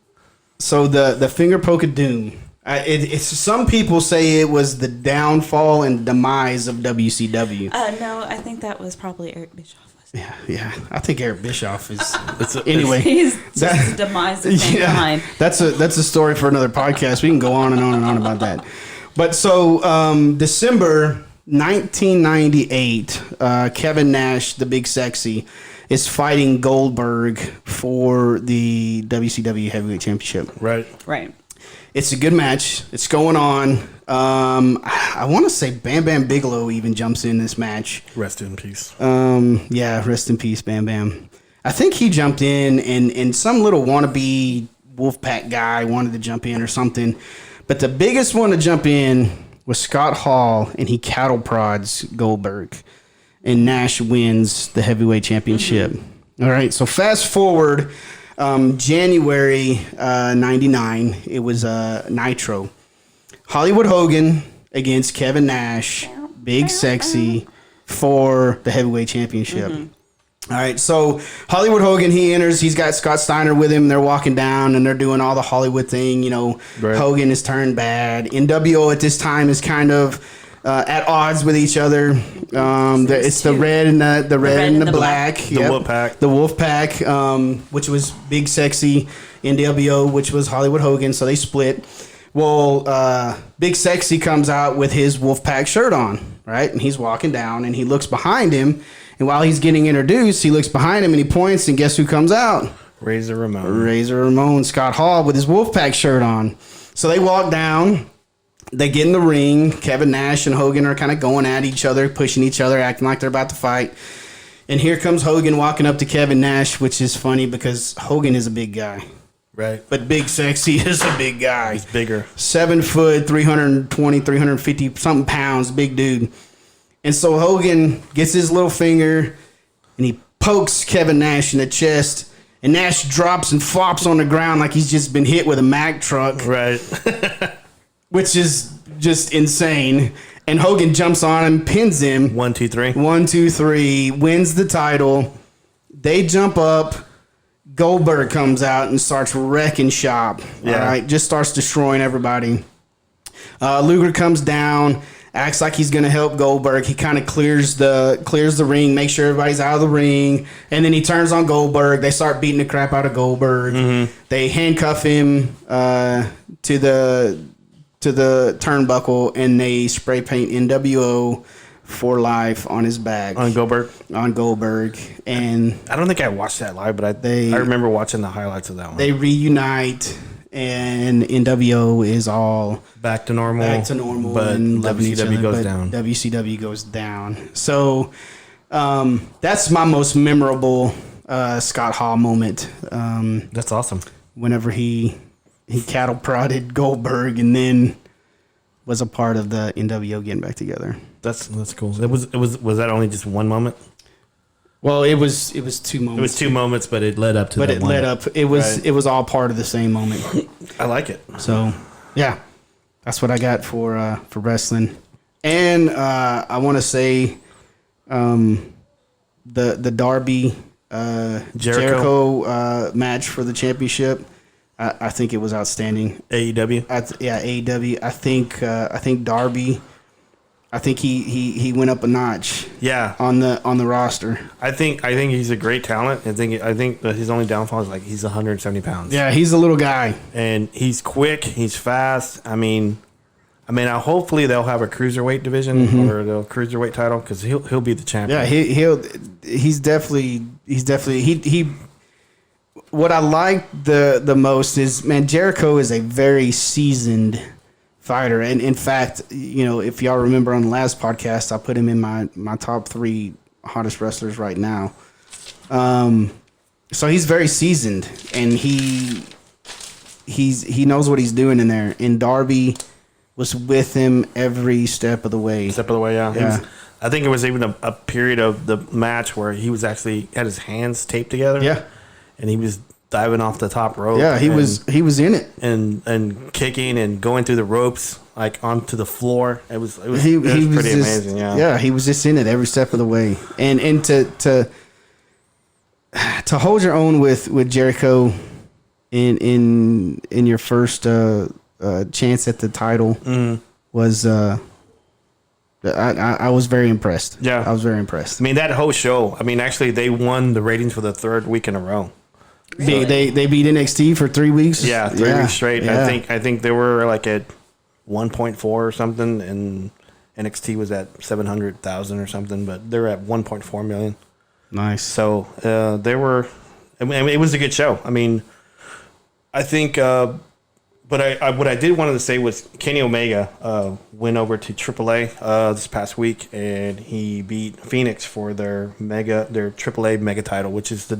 So the finger poke of doom. It's some people say it was the downfall and demise of WCW. No, I think that was probably Eric Bischoff. Yeah. I think Eric Bischoff is. It's Anyway, He's just the demise of mankind. that's a story for another podcast. We can go on and on and on about that. But so December 1998, Kevin Nash, the Big Sexy, is fighting Goldberg for the WCW Heavyweight Championship. right. Right. It's a good match. It's going on. I want to say Bam Bam Bigelow even jumps in this match. Rest in peace. Yeah, rest in peace, Bam Bam. I think he jumped in, and some little wannabe Wolfpack guy wanted to jump in or something. But the biggest one to jump in was Scott Hall, and he cattle prods Goldberg. and Nash wins the heavyweight championship. All right, so fast forward, January 99, it was Nitro. Hollywood Hogan against Kevin Nash, Big Sexy, for the heavyweight championship. All right, so Hollywood Hogan, he enters. He's got Scott Steiner with him. They're walking down, and they're doing all the Hollywood thing. You know, Right. Hogan is turned bad. NWO at this time is kind of at odds with each other. It's the red and the red and the black. The Wolfpack. The Wolfpack, which was Big Sexy. NWO, which was Hollywood Hogan. So they split. Well, Big Sexy comes out with his Wolfpack shirt on, right? And he's walking down, and he looks behind him. And while he's getting introduced, he looks behind him and he points, and guess who comes out? Razor Ramon. Razor Ramon, Scott Hall with his Wolfpack shirt on. So they walk down, they get in the ring. Kevin Nash and Hogan are kind of going at each other, pushing each other, acting like they're about to fight. And here comes Hogan walking up to Kevin Nash, which is funny because Hogan is a big guy. Right. But Big Sexy is a big guy. He's bigger. 7 foot, 320, 350 something pounds, big dude. And so Hogan gets his little finger and he pokes Kevin Nash in the chest, and Nash drops and flops on the ground like he's just been hit with a Mack truck, Right. which is just insane. And Hogan jumps on him, pins him. 1, 2, 3. 1, 2, 3, wins the title. They jump up. Goldberg comes out and starts wrecking shop. Yeah. All right, just starts destroying everybody. Luger comes down, acts like he's gonna help Goldberg. He kind of clears the ring, makes sure everybody's out of the ring, and then he turns on Goldberg. They start beating the crap out of Goldberg. They handcuff him to the turnbuckle, and they spray paint NWO for life on his back. On Goldberg. On Goldberg. And I don't think I watched that live, but I remember watching the highlights of that one. they reunite, and NWO is all back to normal. but But loving each WCW other, goes but down. WCW goes down. So that's my most memorable Scott Hall moment. That's awesome. Whenever he cattle prodded Goldberg, and then was a part of the NWO getting back together. That's cool. Was that only just one moment? Well, it was 2 moments. It was 2 moments, but it led up to. But that it one. led up. It was Right. it was all part of the same moment. I like it. So, yeah, that's what I got for wrestling. And I want to say, the Darby Jericho match for the championship. I think it was outstanding. AEW. AEW. I think Darby. I think he went up a notch. Yeah. On the roster. I think he's a great talent. I think that his only downfall is like he's 170 pounds. Yeah, he's a little guy. And he's quick. He's fast. I mean, hopefully they'll have a cruiserweight division or the cruiserweight title because he'll be the champion. Yeah, he's definitely he. What I like the most is, man, Jericho is a very seasoned fighter, and in fact, if y'all remember on the last podcast, I put him in my top 3 hottest wrestlers right now. So he's very seasoned, and he knows what he's doing in there. And Darby was with him every step of the way. Yeah. I think it was even a period of the match where he was actually had his hands taped together. Yeah. And he was diving off the top rope. Yeah, he was in it. And kicking and going through the ropes like onto the floor. It was He was pretty just, amazing. Yeah. Yeah, he was just in it every step of the way. And to hold your own with Jericho in your first chance at the title was I was very impressed. Yeah. I was very impressed. I mean, that whole show, actually they won the ratings for the 3rd week in a row. They beat NXT for 3 weeks. Yeah, 3 weeks straight. Yeah. I think they were like at 1.4 or something, and NXT was at 700,000 or something, but they're at 1.4 million. Nice. So they were. It was a good show. I think. But what I did wanted to say was Kenny Omega went over to AAA this past week, and he beat Phoenix for their AAA mega title, which is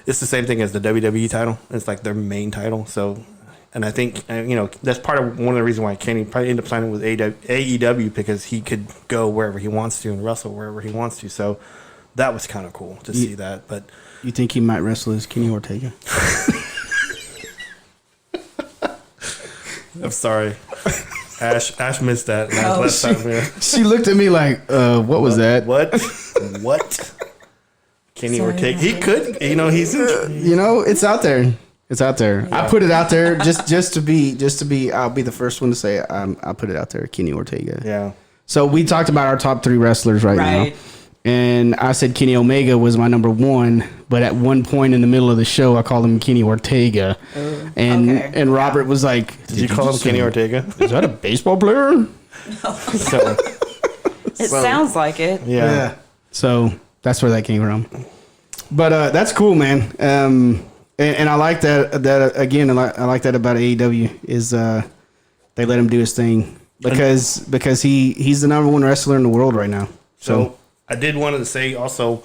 it's the same thing as the WWE title. It's like their main title. So, And I think, that's part of one of the reasons why Kenny probably ended up signing with AEW, because he could go wherever he wants to and wrestle wherever he wants to. So that was kind of cool to see that. But you think he might wrestle as Kenny Ortega? I'm sorry. Ash missed that last time. Yeah. She looked at me like, what was that? What? Kenny Ortega. He could. He's. It's out there. It's out there. Yeah. I put it out there just to be. I'll be the first one to say I'll put it out there. Kenny Ortega. Yeah. So we talked about our top 3 wrestlers right now, and I said Kenny Omega was my number 1. But at one point in the middle of the show, I called him Kenny Ortega, and Robert was like, "Did you call him Kenny Ortega? Is that a baseball player?" So it sounds like it. Yeah. So that's where that came from. But that's cool, man. And I like that again. I like that about AEW is they let him do his thing because he's the number 1 wrestler in the world right now. So I did want to say also,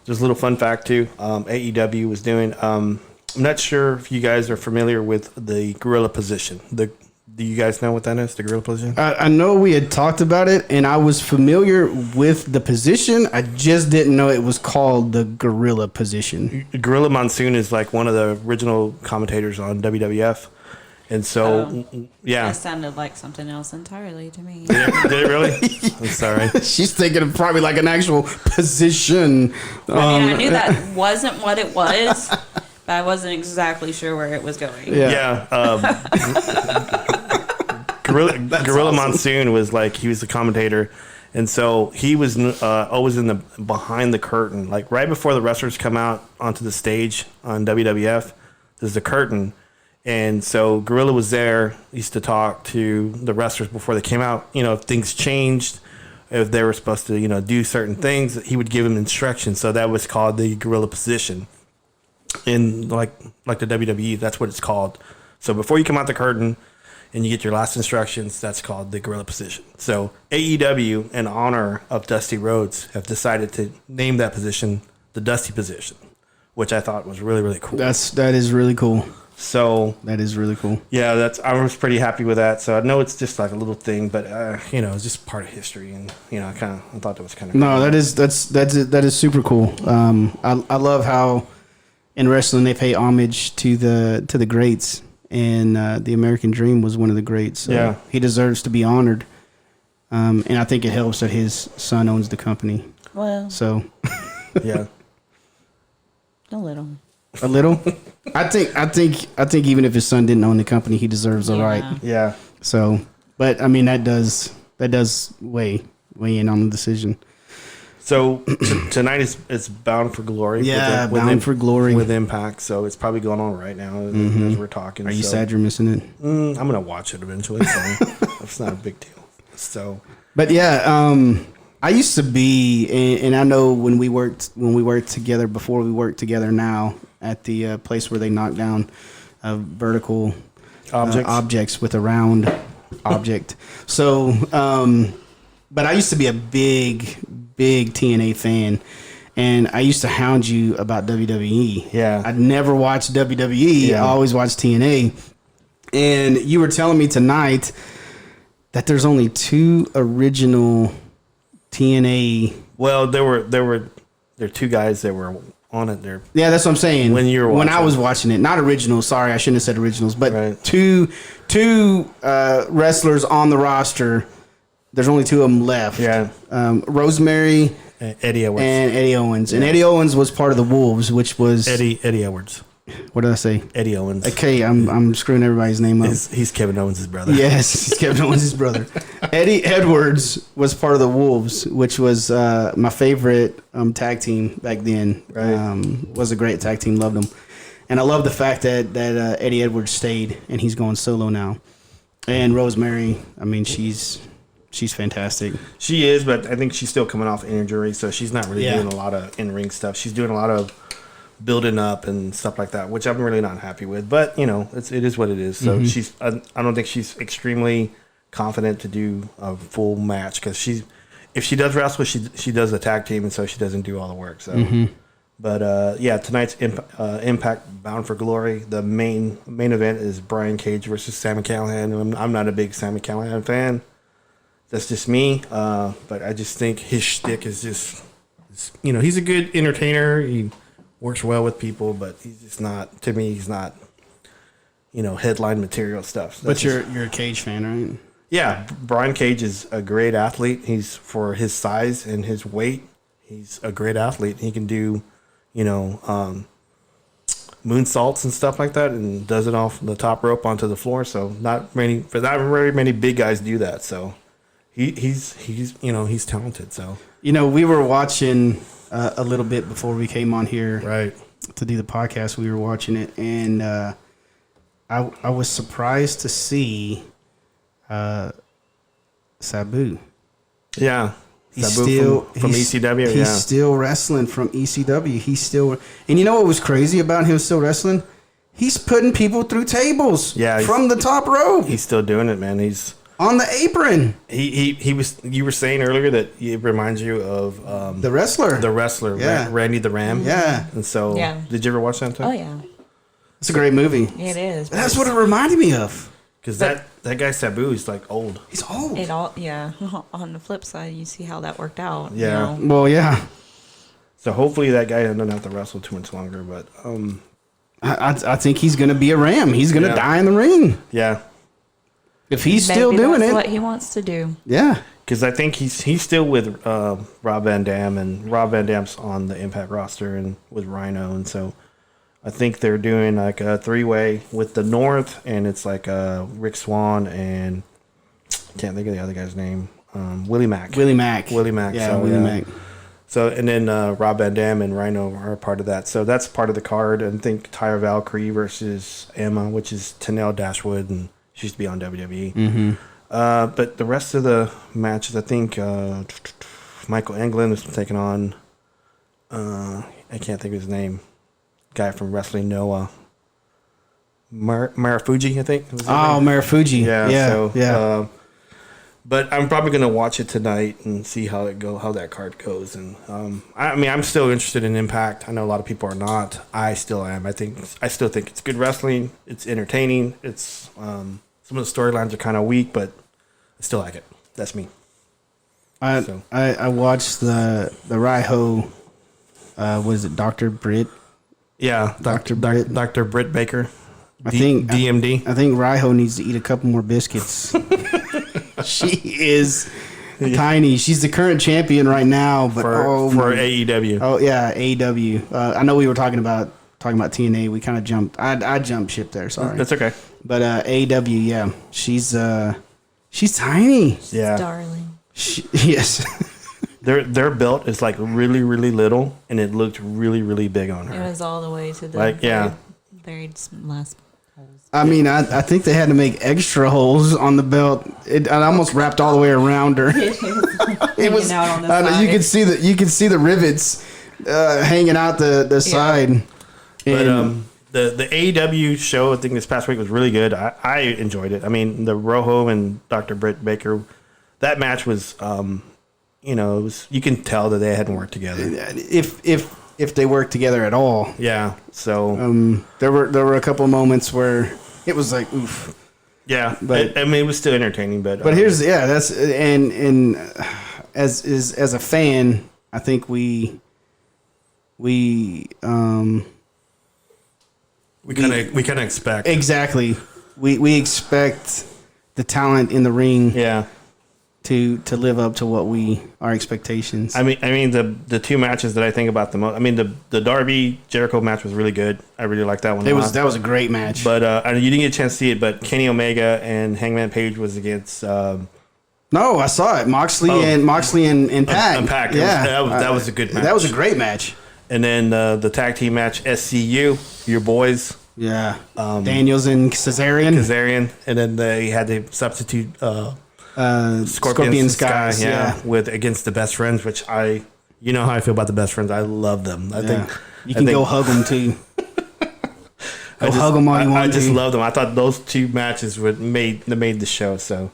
just a little fun fact too. AEW was doing. I'm not sure if you guys are familiar with the gorilla position. Do you guys know what that is? The gorilla position? I know we had talked about it, and I was familiar with the position. I just didn't know it was called the gorilla position. Gorilla Monsoon is like one of the original commentators on WWF. And so, yeah. That sounded like something else entirely to me. Did it really? I'm sorry. She's thinking of probably like an actual position. I knew that wasn't what it was, but I wasn't exactly sure where it was going. Yeah. Gorilla awesome. Monsoon was like, he was the commentator. And so he was always in the behind the curtain, like right before the wrestlers come out onto the stage on WWF. There's the curtain, and so Gorilla was there. Used to talk to the wrestlers before they came out. If things changed, if they were supposed to do certain things, he would give them instructions. So that was called the Gorilla position. In like the WWE, that's what it's called. So before you come out the curtain and you get your last instructions, that's called the gorilla position. So AEW, in honor of Dusty Rhodes, have decided to name that position the Dusty position, which I thought was really, really cool. That is really cool. So that is really cool. Yeah, I was pretty happy with that. So I know it's just like a little thing, but it's just part of history, and I thought that was kind of no, cool. that is super cool. I love how in wrestling they pay homage to the greats. And the American Dream was one of the greats. So yeah, he deserves to be honored. And I think it helps that his son owns the company. Well, so yeah, a little. I think even if his son didn't own the company, he deserves a right. Yeah. So, but I mean that does weigh in on the decision. So tonight is Bound for Glory. Yeah, Bound for Glory with Impact. So it's probably going on right now as we're talking. Are you sad you're missing it? I'm gonna watch it eventually. So it's not a big deal. So, but yeah, I used to be, and I know when we worked together before we work together now at the place where they knock down vertical objects with a round object. So, but I used to be a big TNA fan, and I used to hound you about WWE. Yeah, I'd never watched WWE. Yeah. I always watched TNA, and you were telling me tonight that there's only 2 original TNA. Well, there were 2 guys that were on it there. Yeah, that's what I'm saying. When I was watching it, not originals. Sorry, I shouldn't have said originals, but right. two wrestlers on the roster. There's only 2 of them left. Yeah. Rosemary Eddie Edwards. And Eddie Owens. Yeah. And Eddie Owens was part of the Wolves, which was Eddie Edwards. What did I say? Eddie Owens. Okay, I'm screwing everybody's name up. He's Kevin Owens' brother. Yes, he's Kevin Owens' brother. Eddie Edwards was part of the Wolves, which was my favorite tag team back then. Right. Was a great tag team. Loved them. And I love the fact that Eddie Edwards stayed and he's going solo now. And Rosemary, I mean, she's fantastic. She is, but I think she's still coming off injury, so she's not really doing a lot of in-ring stuff. She's doing a lot of building up and stuff like that, which I'm really not happy with. But it is what it is. So I don't think she's extremely confident to do a full match because if she does wrestle, she does the tag team, and so she doesn't do all the work. So, But yeah, tonight's Impact Bound for Glory. The main event is Brian Cage versus Sami Callihan. I'm not a big Sami Callihan fan. That's just me. But I just think his shtick is just, he's a good entertainer. He works well with people, but he's just not, to me, he's not, headline material stuff. But you're a Cage fan, right? Yeah, Brian Cage is a great athlete. He's, for his size and his weight, he's a great athlete. He can do, moonsaults and stuff like that, and does it off the top rope onto the floor. So not very many big guys do that. So he's talented. So we were watching a little bit before we came on here, right, to do the podcast. We were watching it, and I was surprised to see Sabu. Yeah. He's Sabu still from ECW. He's still wrestling from ECW. He's still, and you know what was crazy about him still wrestling? He's putting people through tables. Yeah, from the top rope. He's still doing it, man. He's on the apron. He was. You were saying earlier that it reminds you of the wrestler. Yeah. Randy the Ram. Yeah. And so, did you ever watch that? Too? Oh yeah, it's a great movie. it is. That's what it reminded me of. Because that guy Sabu is like old. He's old. On the flip side, you see how that worked out. Yeah. Well, yeah. So hopefully that guy doesn't have to wrestle too much longer. But I think he's going to be a Ram. He's going to die in the ring. Yeah. If he's still doing that's it. what he wants to do. Yeah. Because I think he's still with Rob Van Dam, and Rob Van Dam's on the Impact roster and with Rhino, and so I think they're doing like a 3-way with the North, and it's like Rick Swan and I can't think of the other guy's name. Willie Mack. Yeah, So, Willie Mack. So and then Rob Van Dam and Rhino are part of that. So that's part of the card. And I think Tyra Valkyrie versus Emma, which is Tenelle Dashwood, and she used to be on WWE. Mm-hmm. But the rest of the matches, I think Michael Englund is taking on I can't think of his name. Guy from Wrestling Noah. Marufuji, I think. Marufuji. Yeah. But I'm probably gonna watch it tonight and see how that card goes. And I'm still interested in Impact. I know a lot of people are not. I still am. I still think it's good wrestling. It's entertaining. It's some of the storylines are kind of weak, but I still like it. That's me. I watched the Raiho. What is it, Dr. Britt? Yeah, Dr. Britt Baker. I think DMD. I think Raiho needs to eat a couple more biscuits. She is tiny. She's the current champion right now, but for AEW. Oh yeah, AEW. I know we were talking about TNA. We kind of jumped. I jumped ship there. Sorry. That's okay. But AEW, yeah, she's tiny. Yeah, Darling. Yes. Their belt is like really, really little, and it looked really, really big on her. It was all the way to the very last holes. I mean, I think they had to make extra holes on the belt. It almost wrapped all the way around her. It was. Out on the side. You could see the rivets hanging out the side. But the AEW show, I think this past week was really good. I enjoyed it. I mean, the Rojo and Dr. Britt Baker, that match was. It was, you can tell that they hadn't worked together. If they worked together at all. Yeah. So there were a couple of moments where it was like oof. Yeah, but it was still entertaining. But here's that's and as a fan, I think we kind of expect exactly we expect the talent in the ring. Yeah. To live up to our expectations. I mean the two matches that I think about the most. I mean the Darby Jericho match was really good. I really liked that one. That was a great match. But you didn't get a chance to see it. But Kenny Omega and Hangman Page was against. No, I saw it. Moxley and Pac. And Pac. Yeah, that was a good match. That was a great match. And then the tag team match, SCU, your boys. Yeah, Daniels and Kazarian. And then they had to substitute. Scorpion Skies, with against the Best Friends, which you know how I feel about the Best Friends. I love them. I think you can go hug them too. Hug them all you want. I just love them. I thought those two matches made the show. So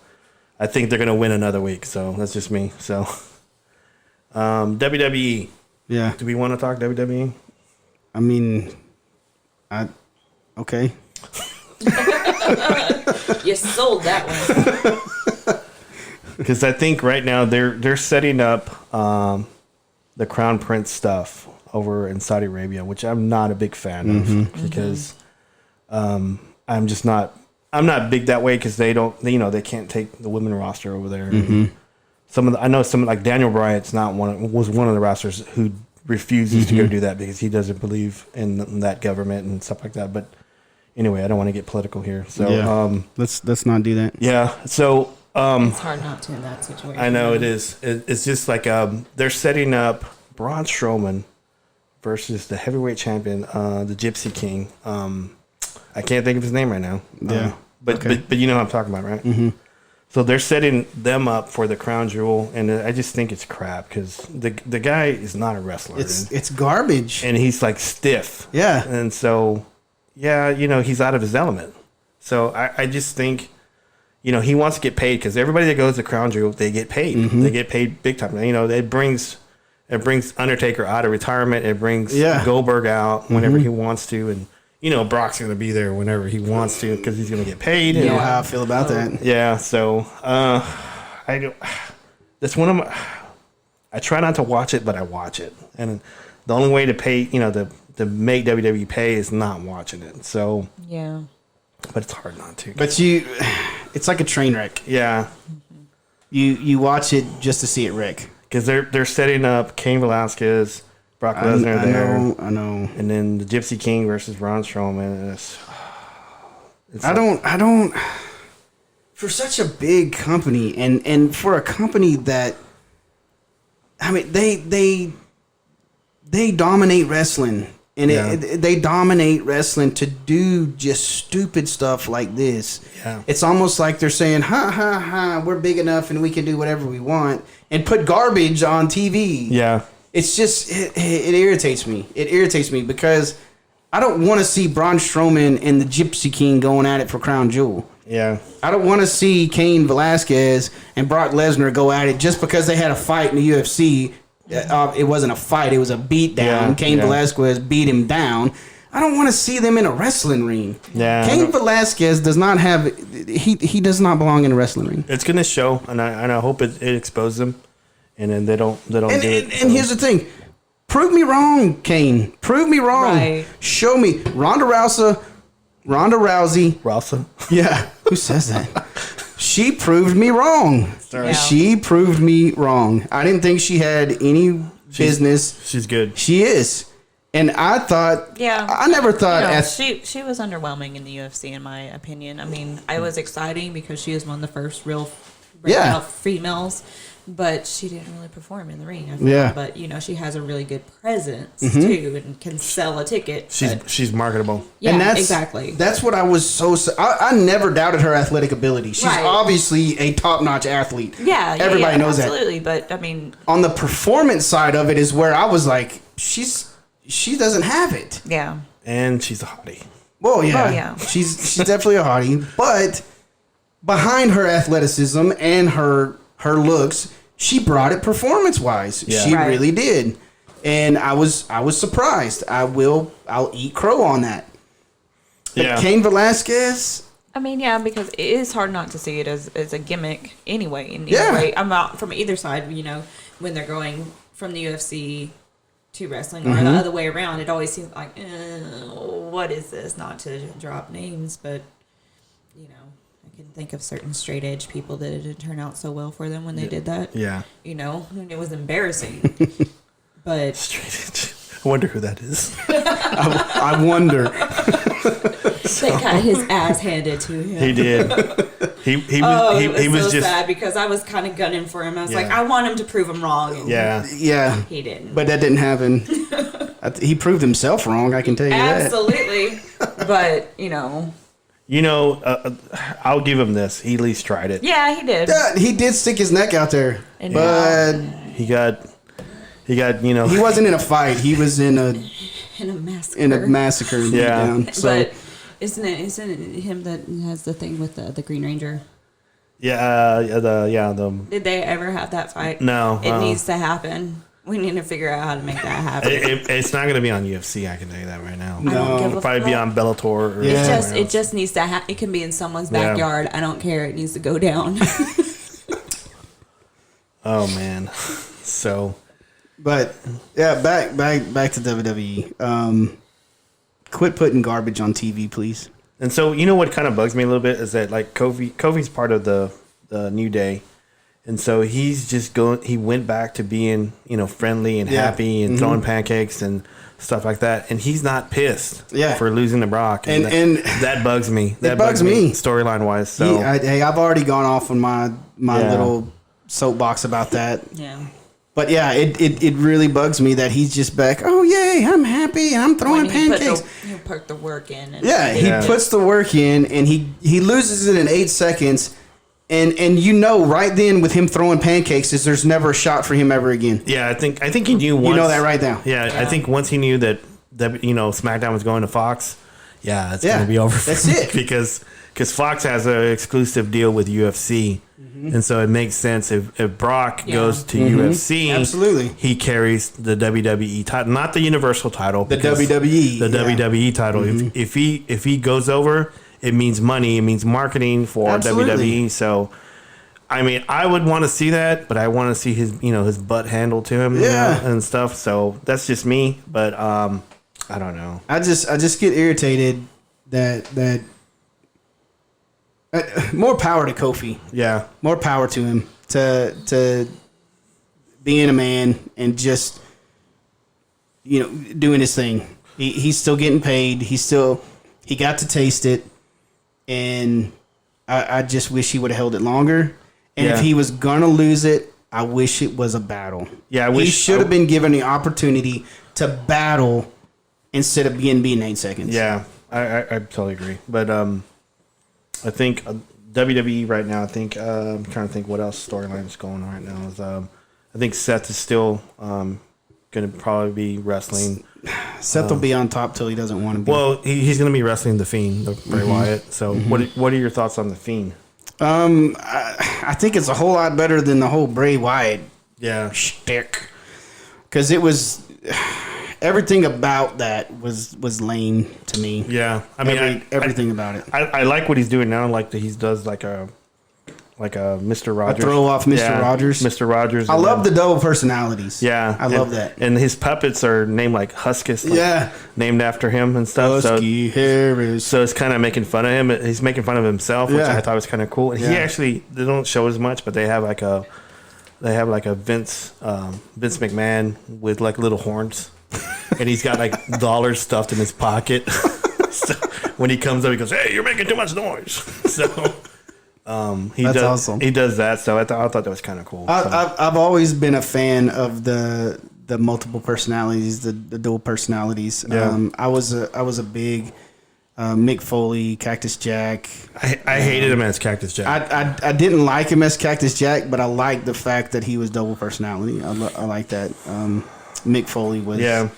I think they're gonna win another week. So that's just me. So WWE. Yeah. Do we want to talk WWE? I mean, okay. You sold that one. Because I think right now they're setting up the Crown Prince stuff over in Saudi Arabia, which I'm not a big fan of because I'm just not. I'm not big that way because they don't. They can't take the women roster over there. I know some like Daniel Bryan's was one of the wrestlers who refuses to go do that because he doesn't believe in that government and stuff like that. But anyway, I don't want to get political here. So let's not do that. Yeah. So It's hard not to in that situation. I know it is. It's just like they're setting up Braun Strowman versus the heavyweight champion, the Gypsy King. I can't think of his name right now. Yeah. But you know what I'm talking about, right? Mm-hmm. So they're setting them up for the crown jewel, and I just think it's crap because the guy is not a wrestler. It's garbage. And he's like stiff. Yeah. And so, he's out of his element. So I just think, he wants to get paid because everybody that goes to crown jewel, they get paid. Mm-hmm. They get paid big time. It brings Undertaker out of retirement. It brings Goldberg out whenever he wants to, and Brock's going to be there whenever he wants to because he's going to get paid. You know how I feel about that. Yeah, so I don't. That's one of my. I try not to watch it, but I watch it, and the only way to pay, to make WWE pay is not watching it. So Yeah. but it's hard not to. But it's like a train wreck. Yeah, You watch it just to see it wreck. because they're setting up Cain Velasquez, Brock Lesnar there. I know. And then the Gypsy King versus Braun Strowman. I don't. For such a big company, and for a company that, I mean, they dominate wrestling, and they dominate wrestling to do just stupid stuff like this. Yeah. It's almost like they're saying, "Ha ha ha, we're big enough and we can do whatever we want," and put garbage on TV. Yeah. It's just it irritates me. It irritates me because I don't want to see Braun Strowman and the Gypsy King going at it for Crown Jewel. Yeah. I don't want to see Cain Velasquez and Brock Lesnar go at it just because they had a fight in the UFC. It wasn't a fight; it was a beat down. Cain Velasquez beat him down. I don't want to see them in a wrestling ring. Yeah. Cain Velasquez does not have. He does not belong in a wrestling ring. It's gonna show, and I hope it exposes them, and then they don't do it. And here's the thing: prove me wrong, Cain. Prove me wrong. Right. Show me Ronda Rousey. Ralsa. Yeah, who says that? She proved me wrong. Yeah. She proved me wrong. I didn't think she had any business. She's good. She is. And I thought, I never thought. She was underwhelming in the UFC, in my opinion. I mean, I was exciting because she was one of the first real breakout females, but she didn't really perform in the ring. I feel. Yeah. But she has a really good presence too, and can sell a ticket. She's marketable. Yeah, and that's, exactly. That's what I was I never doubted her athletic ability. She's Right. obviously a top-notch athlete. Yeah, everybody knows absolutely. But I mean, On the performance side of it is where I was like, she doesn't have it. yeah, And she's a hottie. Well, yeah. Oh, yeah. She's definitely a hottie, but behind her athleticism and her looks, she brought it performance-wise. Yeah. She Right. really did. And I was surprised. I'll eat crow on that. But Yeah. Cain Velasquez, I mean, yeah, because it is hard not to see it as a gimmick anyway. In Yeah. either way, I'm out from either side. When they're going from the UFC to wrestling or the other way around, it always seems like, what is this? Not to drop names, but I can think of certain straight edge people that it didn't turn out so well for them when they did that. Yeah. And it was embarrassing. But Straight edge. I wonder who that is. I wonder. they got his ass handed to him. He did. He It was so just sad because I was kind of gunning for him. I was Yeah. like, I want him to prove him wrong. And yeah. Yeah. he didn't. But that didn't happen. He proved himself wrong, I can tell you Absolutely. But, I'll give him this. He at least tried it. yeah, he did. that. Yeah, he did stick his neck out there. And But He got he wasn't in a fight. He was in a in a massacre. massacre. Yeah. Down. So But isn't it him that has the thing with the Green Ranger? the Did they ever have that fight? No, It needs to happen. We need to figure out how to make that happen. It's not going to be on UFC. I can tell you that right now. I don't give It'll a probably be fuck. on Bellator. Or It just needs to it can be in someone's Yeah. backyard. I don't care. It needs to go down. Oh man. So. But yeah, back to WWE. Quit putting garbage on TV, please. And so, you know what kind of bugs me a little bit is that like Kofi's part of the New Day, and so he's just he went back to being friendly and happy and throwing pancakes and stuff like that, and he's not pissed for losing to Brock, and that bugs me. That bugs me storyline wise. So I've already gone off on my little soapbox about that. Yeah. But yeah, it really bugs me that he's just back. Oh yay, I'm happy and I'm throwing pancakes. He put the work in. And He puts the work in and he loses it in 8 seconds. And right then with him throwing pancakes is there's never a shot for him ever again. Yeah, I think he knew once. You know that right now. Yeah, I think once he knew that SmackDown was going to Fox, it's going to be over. That's it. because Fox has an exclusive deal with UFC. And so it makes sense if Brock goes to UFC, absolutely, he carries the WWE title, not the Universal title, the WWE, WWE title. If he goes over, it means money, it means marketing for WWE. So, I mean, I would want to see that, but I want to see his butt handled to him, and stuff. So that's just me, but I don't know. I just get irritated that. More power to Kofi. Yeah, more power to him to being a man and just doing his thing. He's still getting paid. He got to taste it, and I just wish he would have held it longer. And if he was gonna lose it, I wish it was a battle. Yeah, I wish he should have been given the opportunity to battle instead of being 8 seconds. Yeah, I totally agree, but I think WWE right now. I'm trying to think what else storyline is going on right now. Is I think Seth is still going to probably be wrestling. Seth will be on top till he doesn't want to be. Well, he's going to be wrestling the Fiend, Bray Wyatt. So, what are your thoughts on the Fiend? I think it's a whole lot better than the whole Bray Wyatt shtick, because it was. Everything about that was lame to me. Yeah, I mean everything about it. I like what he's doing now. Like he does like a Mr. Rogers. A throw off Mr. Rogers. Mr. Rogers. I love the double personalities. Yeah, I love that. And his puppets are named like Huskus. Named after him and stuff. Husky Harris. So it's kind of making fun of him. He's making fun of himself, which I thought was kind of cool. And he actually, they don't show as much, but they have like a Vince McMahon with like little horns. And he's got like dollars stuffed in his pocket. So when he comes up, he goes, "Hey, you're making too much noise." So That's awesome. He does that. So I thought that was kind of cool. I've always been a fan of the multiple personalities, the dual personalities. Yeah. I was a big Mick Foley, Cactus Jack. I hated him as Cactus Jack. I didn't like him as Cactus Jack, but I liked the fact that he was double personality. I like that. Mick Foley was, and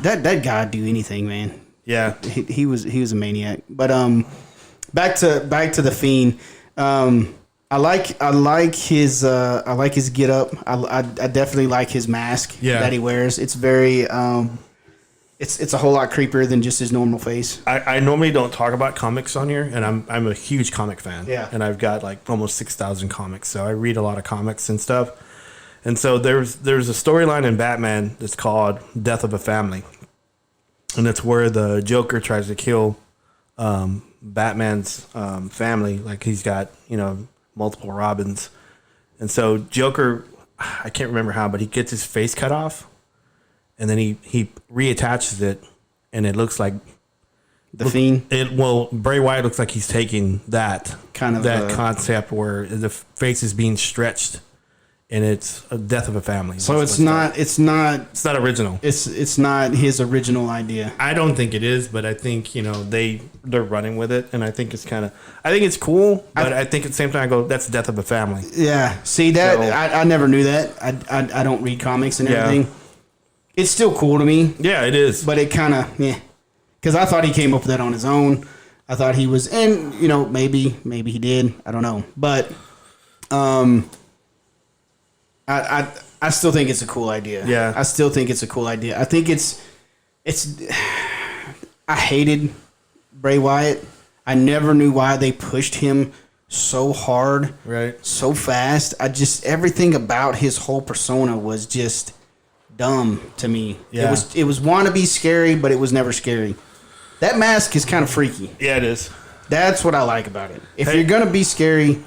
that guy do anything, man. Yeah, he was a maniac. But back to the Fiend. I like his get up. I definitely like his mask that he wears. It's very it's a whole lot creepier than just his normal face. I normally don't talk about comics on here, and I'm a huge comic fan. Yeah, and I've got like almost 6,000 comics, so I read a lot of comics and stuff. And so there's a storyline in Batman that's called Death of a Family. And it's where the Joker tries to kill Batman's family. Like he's got, multiple Robins. And so Joker, I can't remember how, but he gets his face cut off. And then he reattaches it. And it looks like the Fiend. Bray Wyatt looks like he's taking that concept where the face is being stretched. And it's a Death of a Family. So it's not original. It's not his original idea. I don't think it is, but I think they're running with it, and I think it's it's cool. But I think at the same time I go, that's Death of a Family. Yeah, see that I never knew that. I don't read comics and everything. It's still cool to me. Yeah, it is. But it kind of because I thought he came up with that on his own. I thought he was, and maybe he did. I don't know, but I still think it's a cool idea. Yeah. I still think it's a cool idea. I think it's I hated Bray Wyatt. I never knew why they pushed him so hard, Right. so fast. Everything about his whole persona was just dumb to me. Yeah. It was wannabe scary, but it was never scary. That mask is kind of freaky. Yeah, it is. That's what I like about it. If Hey. you're gonna be scary,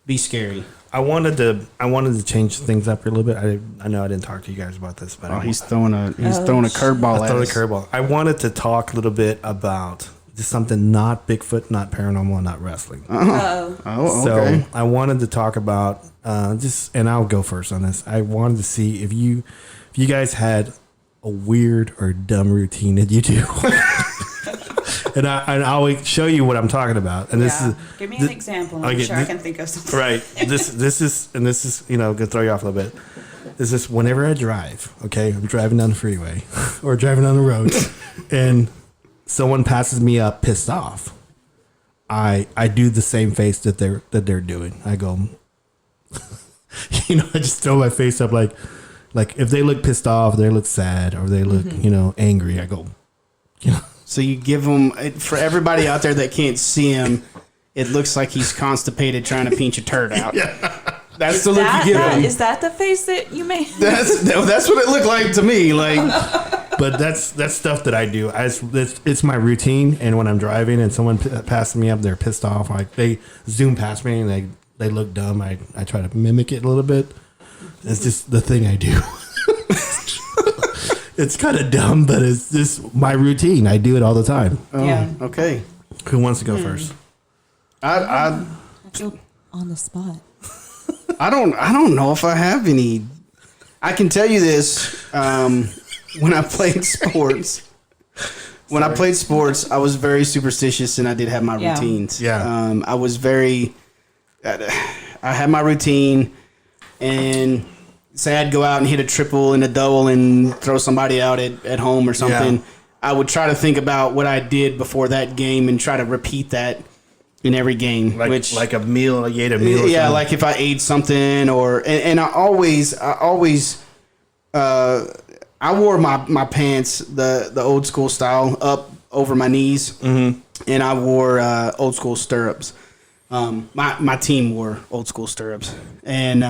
be scary. I wanted to change things up a little bit. I know I didn't talk to you guys about this, but Oh, he's throwing a curveball I at throw the us. curveball. I wanted to talk a little bit about just something not Bigfoot, not paranormal, not wrestling. Oh, Oh, okay. So I wanted to talk about and I'll go first on this. I wanted to see if you guys had a weird or dumb routine that you do. And I'll show you what I'm talking about. And this yeah. is Give me an example. And I'm okay, sure I can think of something. right. This is gonna throw you off a little bit. This is whenever I drive. Okay, I'm driving down the freeway or driving down the road, and someone passes me up pissed off. I do the same face that they're doing. I go, I just throw my face up like if they look pissed off, they look sad, or they look angry. I go, So you give him, for everybody out there that can't see him, it looks like he's constipated trying to pinch a turd out. That's the look you give him. Is that the face that you made? That's what it looked like to me. Like, but that's stuff that I do. It's my routine. And when I'm driving and someone passes me up, they're pissed off. Like they zoom past me and they look dumb. I try to mimic it a little bit. It's just the thing I do. It's kind of dumb, but it's just my routine. I do it all the time. Yeah. okay. Who wants to go first? I feel on the spot. don't know if I have any. I can tell you this. When I played sports, I was very superstitious, and I did have my Yeah. routines. Yeah. I was very. I had my routine, and say I'd go out and hit a triple and a double and throw somebody out at home or something. Yeah. I would try to think about what I did before that game and try to repeat that in every game. Like a meal, you ate a meal. Or Yeah, something? like if I ate something and I always I wore my pants the old school style up over my knees, and I wore old school stirrups. My team wore old school stirrups, and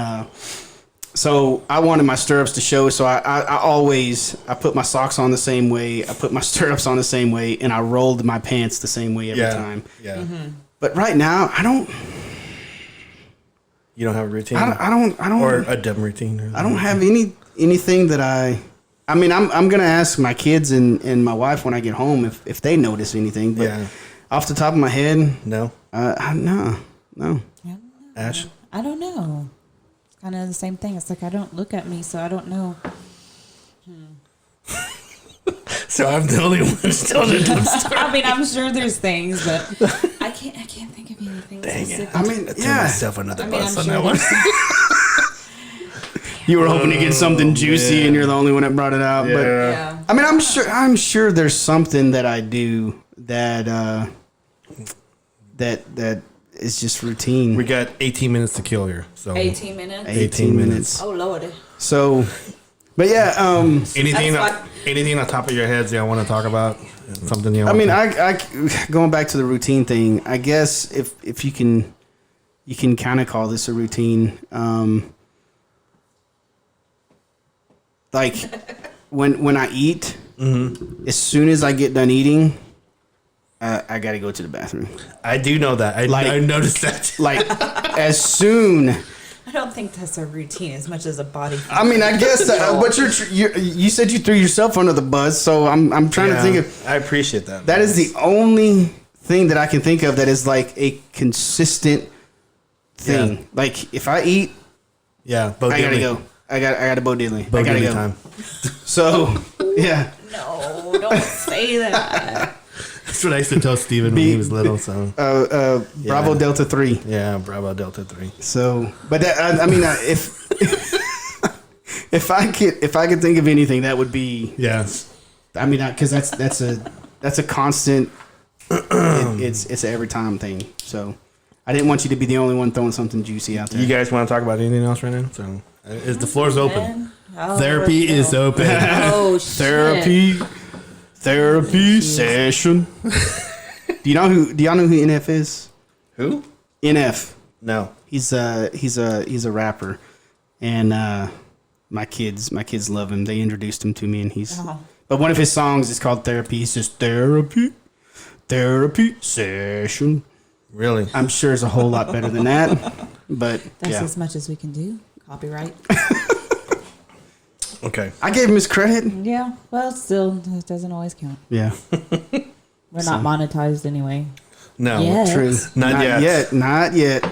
so I wanted my stirrups to show. So I put my socks on the same way, I put my stirrups on the same way, and I rolled my pants the same way every time. Yeah. But right now, I don't. You don't have a routine. I don't. Or a dumb routine. I don't have anything that I mean, I'm gonna ask my kids and my wife when I get home if they notice anything. But Yeah. off the top of my head, No. no. Ash. I don't know. It's kind of the same thing. It's like I don't look at me, so I don't know. So I'm the only one still in the dumpster. I mean, I'm sure there's things, but I can't think of anything. Dang it. specific. I mean, I threw yeah. myself another I mean, bus I'm on sure that one. You were hoping to get something juicy, man. and you're the only one that brought it out. But Yeah. I mean, I'm sure there's something that I do that that is just routine. We got 18 minutes to kill here. So 18 minutes. 18 minutes. Oh Lord. So, but yeah. anything That's anything on top of your heads y'all want to talk about? Something you I want mean, to- going back to the routine thing. I guess if you can kind of call this a routine. Like when I eat, as soon as I get done eating, I got to go to the bathroom. I do know that. I noticed that. Like as soon. I don't think that's a routine as much as a body. I mean, I guess, but you said you threw yourself under the bus, so I'm trying to think of. I appreciate that. That is the only thing that I can think of that is like a consistent thing. Yeah. Like if I eat, Yeah, Bo I gotta Diddley. go. I got to Bo Diddley. Bo I gotta Diddley go. time. So yeah, No, don't say that. That's what I used to tell Steven when he was little. So Bravo Yeah. Delta 3. yeah, Bravo Delta 3. So, but that, I mean, if if I could think of anything, that would be. Yeah. I mean, because that's a constant. It's an every time thing. So, I didn't want you to be the only one throwing something juicy out there. You guys want to talk about anything else right now? So Is the floor's open? Oh, Therapy is open. Oh, shit. Therapy session. Do y'all know who NF is? Who? NF. No. He's a rapper, and my kids love him. They introduced him to me, and but one of his songs is called Therapy. He says therapy session. Really? I'm sure it's a whole lot better than that, but That's as much as we can do. Copyright. Okay. I gave him his credit. Yeah. Well, still, it doesn't always count. Yeah, We're not monetized anyway. No. Yes. true. Not yet. Not yet.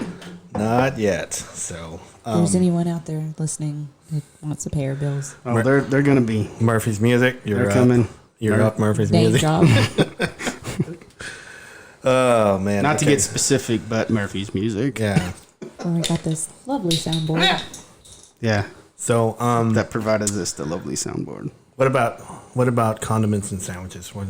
Not yet. So, If there's anyone out there listening that wants to pay our bills. Oh, they're gonna be. Murphy's Music. You're They're up. coming. You're up, Murphy's Name Music. drop. Oh, man. Not to okay. get specific, but Murphy's Music. Yeah. Well, we got this lovely soundboard. Yeah. So, That provided us the lovely soundboard. what about condiments and sandwiches? What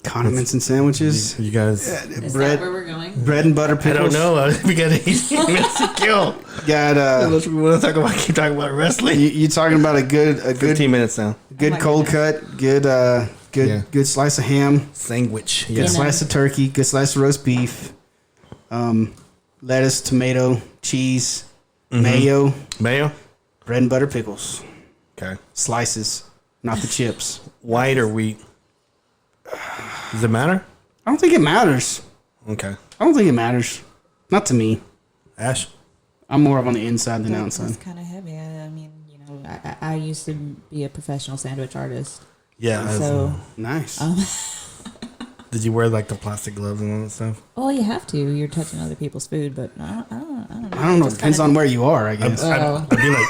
Condiments and sandwiches. you guys? Is bread, that where we're going? bread and butter I pickles. don't know. We got 18 minutes to kill. Got Unless we want to talk about keep talking about wrestling. you talking about a good 15 minutes now. good my cold goodness. cut, good Yeah. good slice of ham, Sandwich. good Yeah. know. slice of turkey, good slice of roast beef, lettuce, tomato, cheese, mayo, Mayo. bread and butter pickles, Okay. slices, not the chips. White or wheat? Does it matter? I don't think it matters. Okay. I don't think it matters. Not to me. Ash. I'm more of on the inside than outside. That's kind of heavy. I mean, you know, I used to be a professional sandwich artist. Yeah. So, Nice. Did you wear like the plastic gloves and all that stuff? well, you have to. You're touching other people's food, but I don't know. I don't know. Just Depends kinda- on where you are, I guess. I'd be like,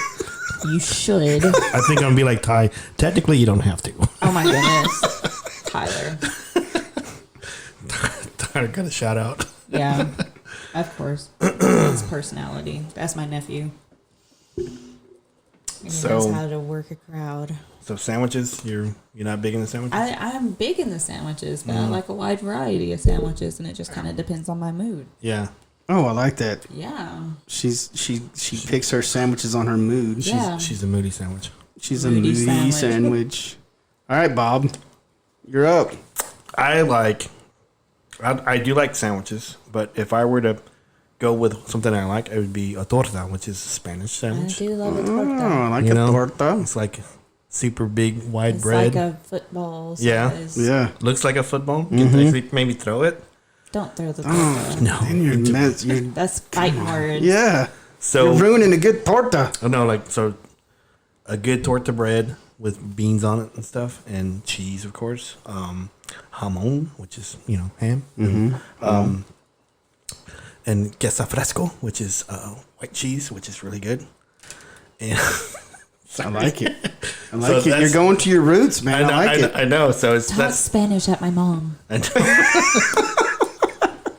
You should. I think I'm gonna be like Ty. Technically, you don't have to. Oh my goodness, Tyler. Tyler got a shout out. Yeah, of course. His personality. That's my nephew. He knows how to work a crowd. So sandwiches, you're not big into sandwiches? I'm big in the sandwiches, but I like a wide variety of sandwiches, and it just kind of depends on my mood. Yeah. Oh, I like that. Yeah. She picks her sandwiches on her mood. Yeah. She's a moody sandwich. She's a Moody moody sandwich. sandwich. All right, Bob, you're up. I do like sandwiches, but if I were to go with something I like, it would be a torta, which is a Spanish I sandwich. do love a Oh, torta. I like You a know? torta. It's like super big, wide It's bread. like a football Yeah. size. Yeah. Looks like a football. You can actually maybe throw it. Don't throw the torta. No. Then you're That's fighting words. yeah. So You're ruining a good torta. oh no, like so a good torta bread with beans on it and stuff, and cheese, of course. Jamon, which is ham. And queso fresco, which is white cheese, which is really good. And I like it. I So like it. that's- You're going to your roots, man. I, know, like it. I know. So it's Talk that's Spanish at my mom.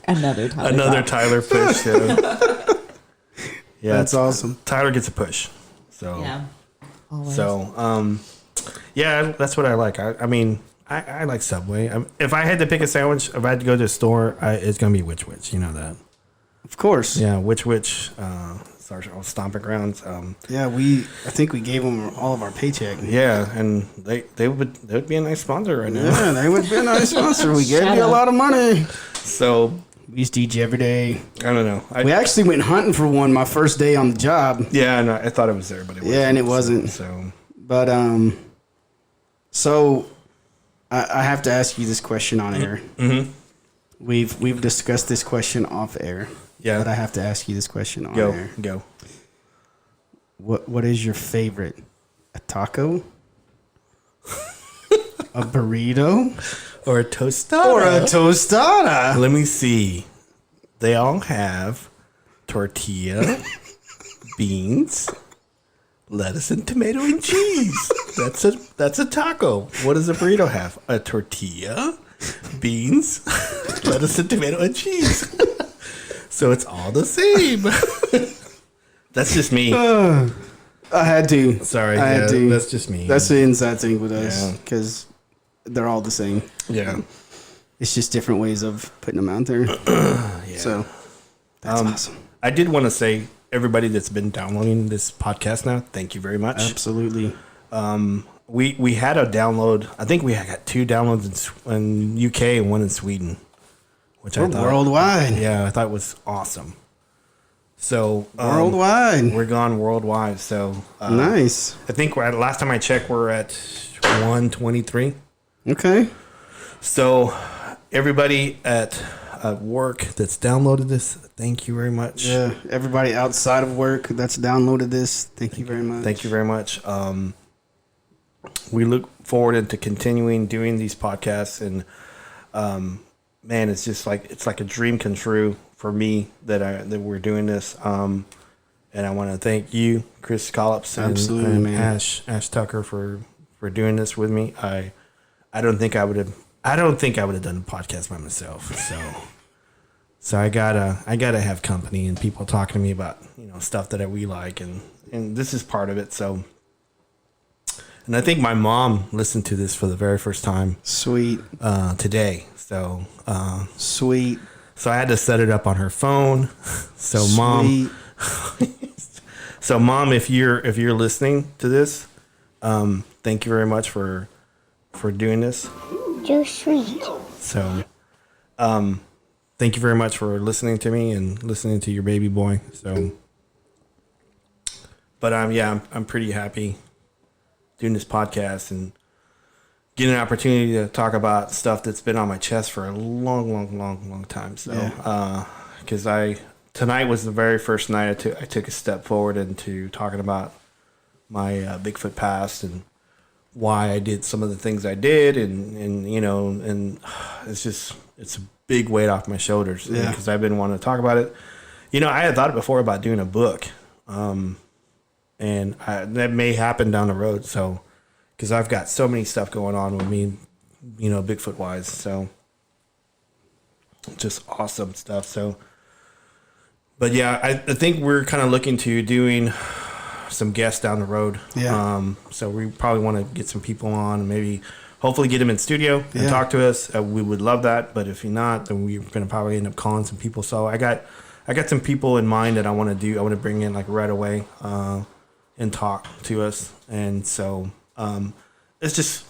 Another Tyler. another Bob. Tyler push. Yeah, That's awesome. Tyler gets a push. So Yeah. Always. So, yeah, that's what I like. I mean, I like Subway. If I had to pick a sandwich, if I had to go to a store, it's gonna be Which. You know that? Of course. Yeah, Which. It's our stomping grounds. Yeah, I think we gave them all of our paycheck. Yeah, and they would be a nice sponsor right now. Yeah, they would be a nice sponsor. We gave Shut you a up. lot of money. So We used to eat you every day. I don't know. We actually went hunting for one my first day on the job. Yeah, no, I thought it was there, but it wasn't. Yeah, and it wasn't. So But so I have to ask you this question on air. Mm-hmm. We've discussed this question off air. Yeah. But I have to ask you this question on air. go. What is your favorite? A taco? A burrito? Or a tostada. Or a tostada? Let me see. They all have tortilla, beans, lettuce, and tomato and cheese. That's a taco. What does a burrito have? A tortilla, beans, lettuce, and tomato and cheese. So it's all the same. That's just me. I had to. Sorry, I had yeah, to. that's just me. That's the inside thing with us Yeah. because they're all the same. Yeah. It's just different ways of putting them out there. Yeah. So that's awesome. I did want to say everybody that's been downloading this podcast now. Thank you very much. Absolutely. We had a download. I think we got 2 downloads in UK and 1 in Sweden, which I thought worldwide. Yeah, I thought was awesome. So Worldwide. we're gone worldwide. So Nice. I think last time I checked, we're at 123. Okay. So everybody at work that's downloaded this, thank you very much. Yeah. Everybody outside of work that's downloaded this, thank you very much. Thank you very much. We look forward into continuing doing these podcasts, and man, it's like a dream come true for me that we're doing this. And I want to thank you, Chris Colleps, and man. Ash Tucker for doing this with me. I don't think I would have done a podcast by myself. So I gotta have company and people talking to me about stuff that we like, and this is part of it. So. And I think my mom listened to this for the very first time. Sweet. Today. So Sweet. So I had to set it up on her phone. So Sweet. Mom, if you're listening to this, thank you very much for doing this. Too sweet. So thank you very much for listening to me and listening to your baby boy. So but I'm pretty happy doing this podcast and getting an opportunity to talk about stuff that's been on my chest for a long time. So, because tonight was the very first night I took a step forward into talking about my Bigfoot past and why I did some of the things I did, and it's a big weight off my shoulders because I've been wanting to talk about it. I had thought before about doing a book. And that may happen down the road. So, because I've got so many stuff going on with me, Bigfoot wise. So, just awesome stuff. So, but yeah, I think we're kind of looking to doing some guests down the road. Yeah. So we probably want to get some people on and maybe hopefully get them in studio and talk to us. We would love that. But if you're not, then we're going to probably end up calling some people. So I got some people in mind that I want to do. I want to bring in like right away. And talk to us, and so it's just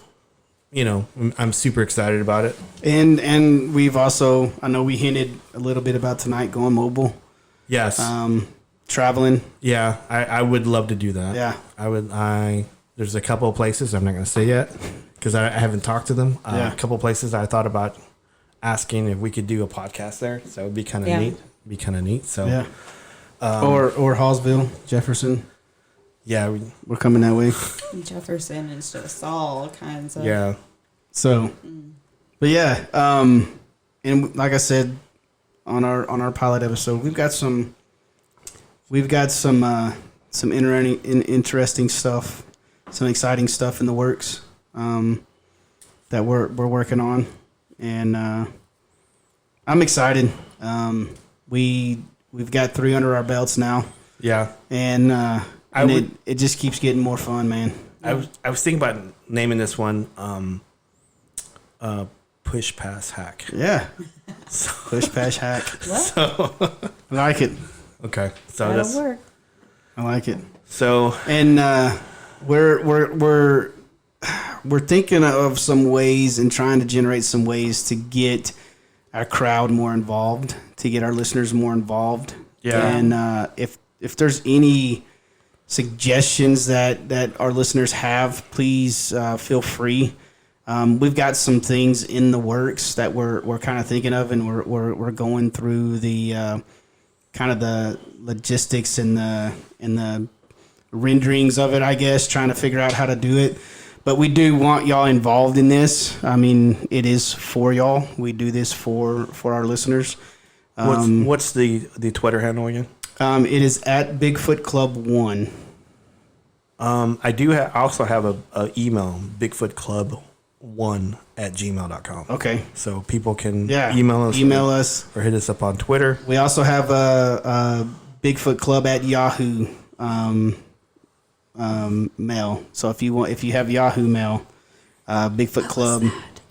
I'm super excited about it. And we've also, I know we hinted a little bit about tonight going mobile. Yes. Traveling. Yeah, I would love to do that. Yeah. There's a couple of places I'm not going to say yet because I haven't talked to them. A couple of places I thought about asking if we could do a podcast there, so it'd be kind of neat. So yeah. Or Hallsville, Jefferson. Yeah, we're coming that way. Jefferson is just all kinds of. Yeah. So, but yeah, and like I said on our pilot episode, we've got some interesting stuff, some exciting stuff in the works that we're working on, and I'm excited. We've got 3 under our belts now. Yeah. And it just keeps getting more fun, man. I was thinking about naming this one Push Pass Hack. Yeah. Push Pass Hack. So I like it. Okay. So That'll work. I like it. So and we're thinking of some ways and trying to generate some ways to get our crowd more involved, to get our listeners more involved. Yeah. And if there's any suggestions that our listeners have, please feel free. We've got some things in the works that we're kind of thinking of, and we're going through the kind of the logistics and the renderings of it, I guess, trying to figure out how to do it. But we do want y'all involved in this. I mean, it is for y'all. We do this for our listeners. What's the Twitter handle again? It is at Bigfoot Club 1. I also have a email, bigfootclub1@gmail.com. Okay. So people can email us or hit us up on Twitter. We also have a Bigfoot Club at Yahoo mail. So if you have Yahoo mail, Bigfoot Club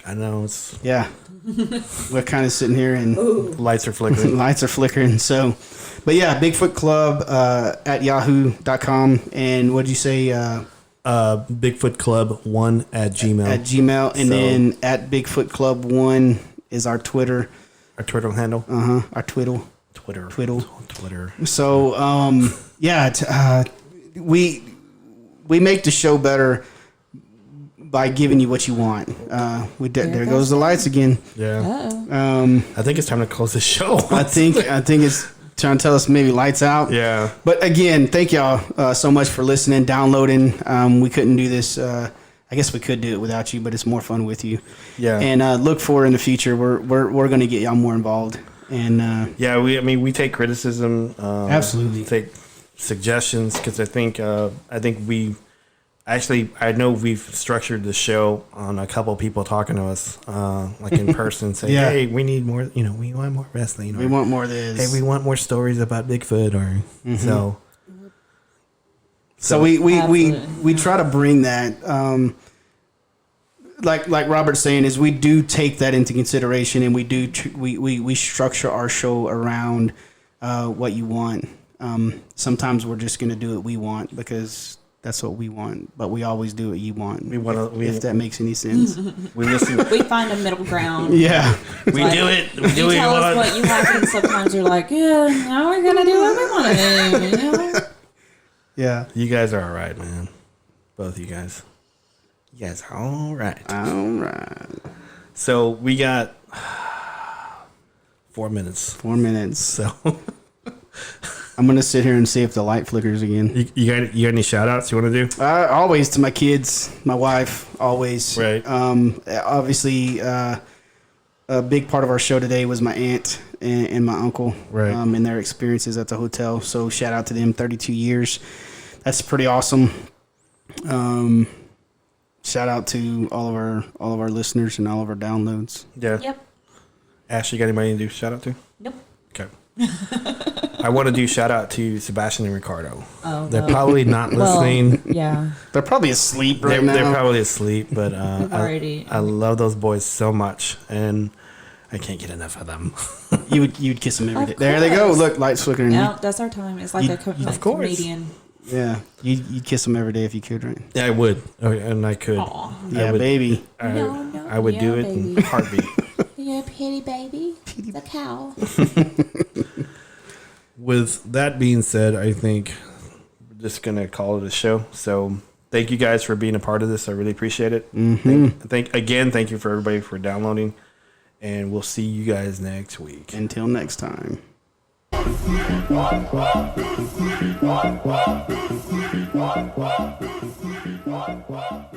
I know it's Yeah. We're kind of sitting here and lights are flickering. lights are flickering. So, but yeah, Bigfoot Club at yahoo.com. And what did you say? Bigfoot Club 1 at Gmail. At Gmail. And So- then at Bigfoot Club 1 is our Twitter. Our Twitter handle. Our twiddle. Twitter. Twiddle. So, we make the show better by giving you what you want. There goes the lights again. Yeah. Uh-oh. I think it's time to close the show. I think it's trying to tell us maybe lights out. Yeah. But again, thank y'all so much for listening, downloading. We couldn't do this. I guess we could do it without you, but it's more fun with you. Yeah. And look for in the future. We're going to get y'all more involved. And Yeah, we take criticism. Absolutely. Take suggestions because I know we've structured the show on a couple people talking to us, like in person, saying, Yeah. "Hey, we need more. We want more wrestling. Or, we want more of this. Hey, we want more stories about Bigfoot." Or So we Absolutely. try to bring that, like Robert's saying, is we do take that into consideration, and we structure our show around what you want. Sometimes we're just gonna do what we want because that's what we want, but we always do what you want. If that makes any sense. we listen. We find a middle ground. Yeah, We do it. We do You what you tell us want. what you like, and sometimes you're like, yeah, now we're gonna do what we want to do. You know? yeah. You guys are all right, man. Both of you guys. You guys are all right. All right. So we got 4 minutes. 4 minutes. So I'm gonna sit here and see if the light flickers again. you got any shout outs you want to do? Always to my kids, my wife, always. Right. Obviously, a big part of our show today was my aunt and my uncle, Right. And their experiences at the hotel. So shout out to them, 32 years. That's pretty awesome. Shout out to all of our listeners and all of our downloads. Yeah. Yep. Ash, you got anybody to do shout out to? Nope. Okay. I want to do shout out to Sebastian and Ricardo. Oh, They're well. probably not listening. Yeah. They're probably asleep right They're, now. they're probably asleep, but Already. I love those boys so much, and I can't get enough of them. You'd kiss them every Of day. There they go. course. Look, lights flickering. No, that's our time. It's like of course. comedian. Yeah, you'd kiss them every day if you could, right? Yeah, I would, and I could. Aw. Yeah, would- baby. I would do yeah, it in baby. heartbeat. You're a pretty baby. The cow. With that being said, I think we're just gonna call it a show. So thank you guys for being a part of this. I really appreciate it. Thank you for everybody for downloading, and we'll see you guys next week. Until next time. What?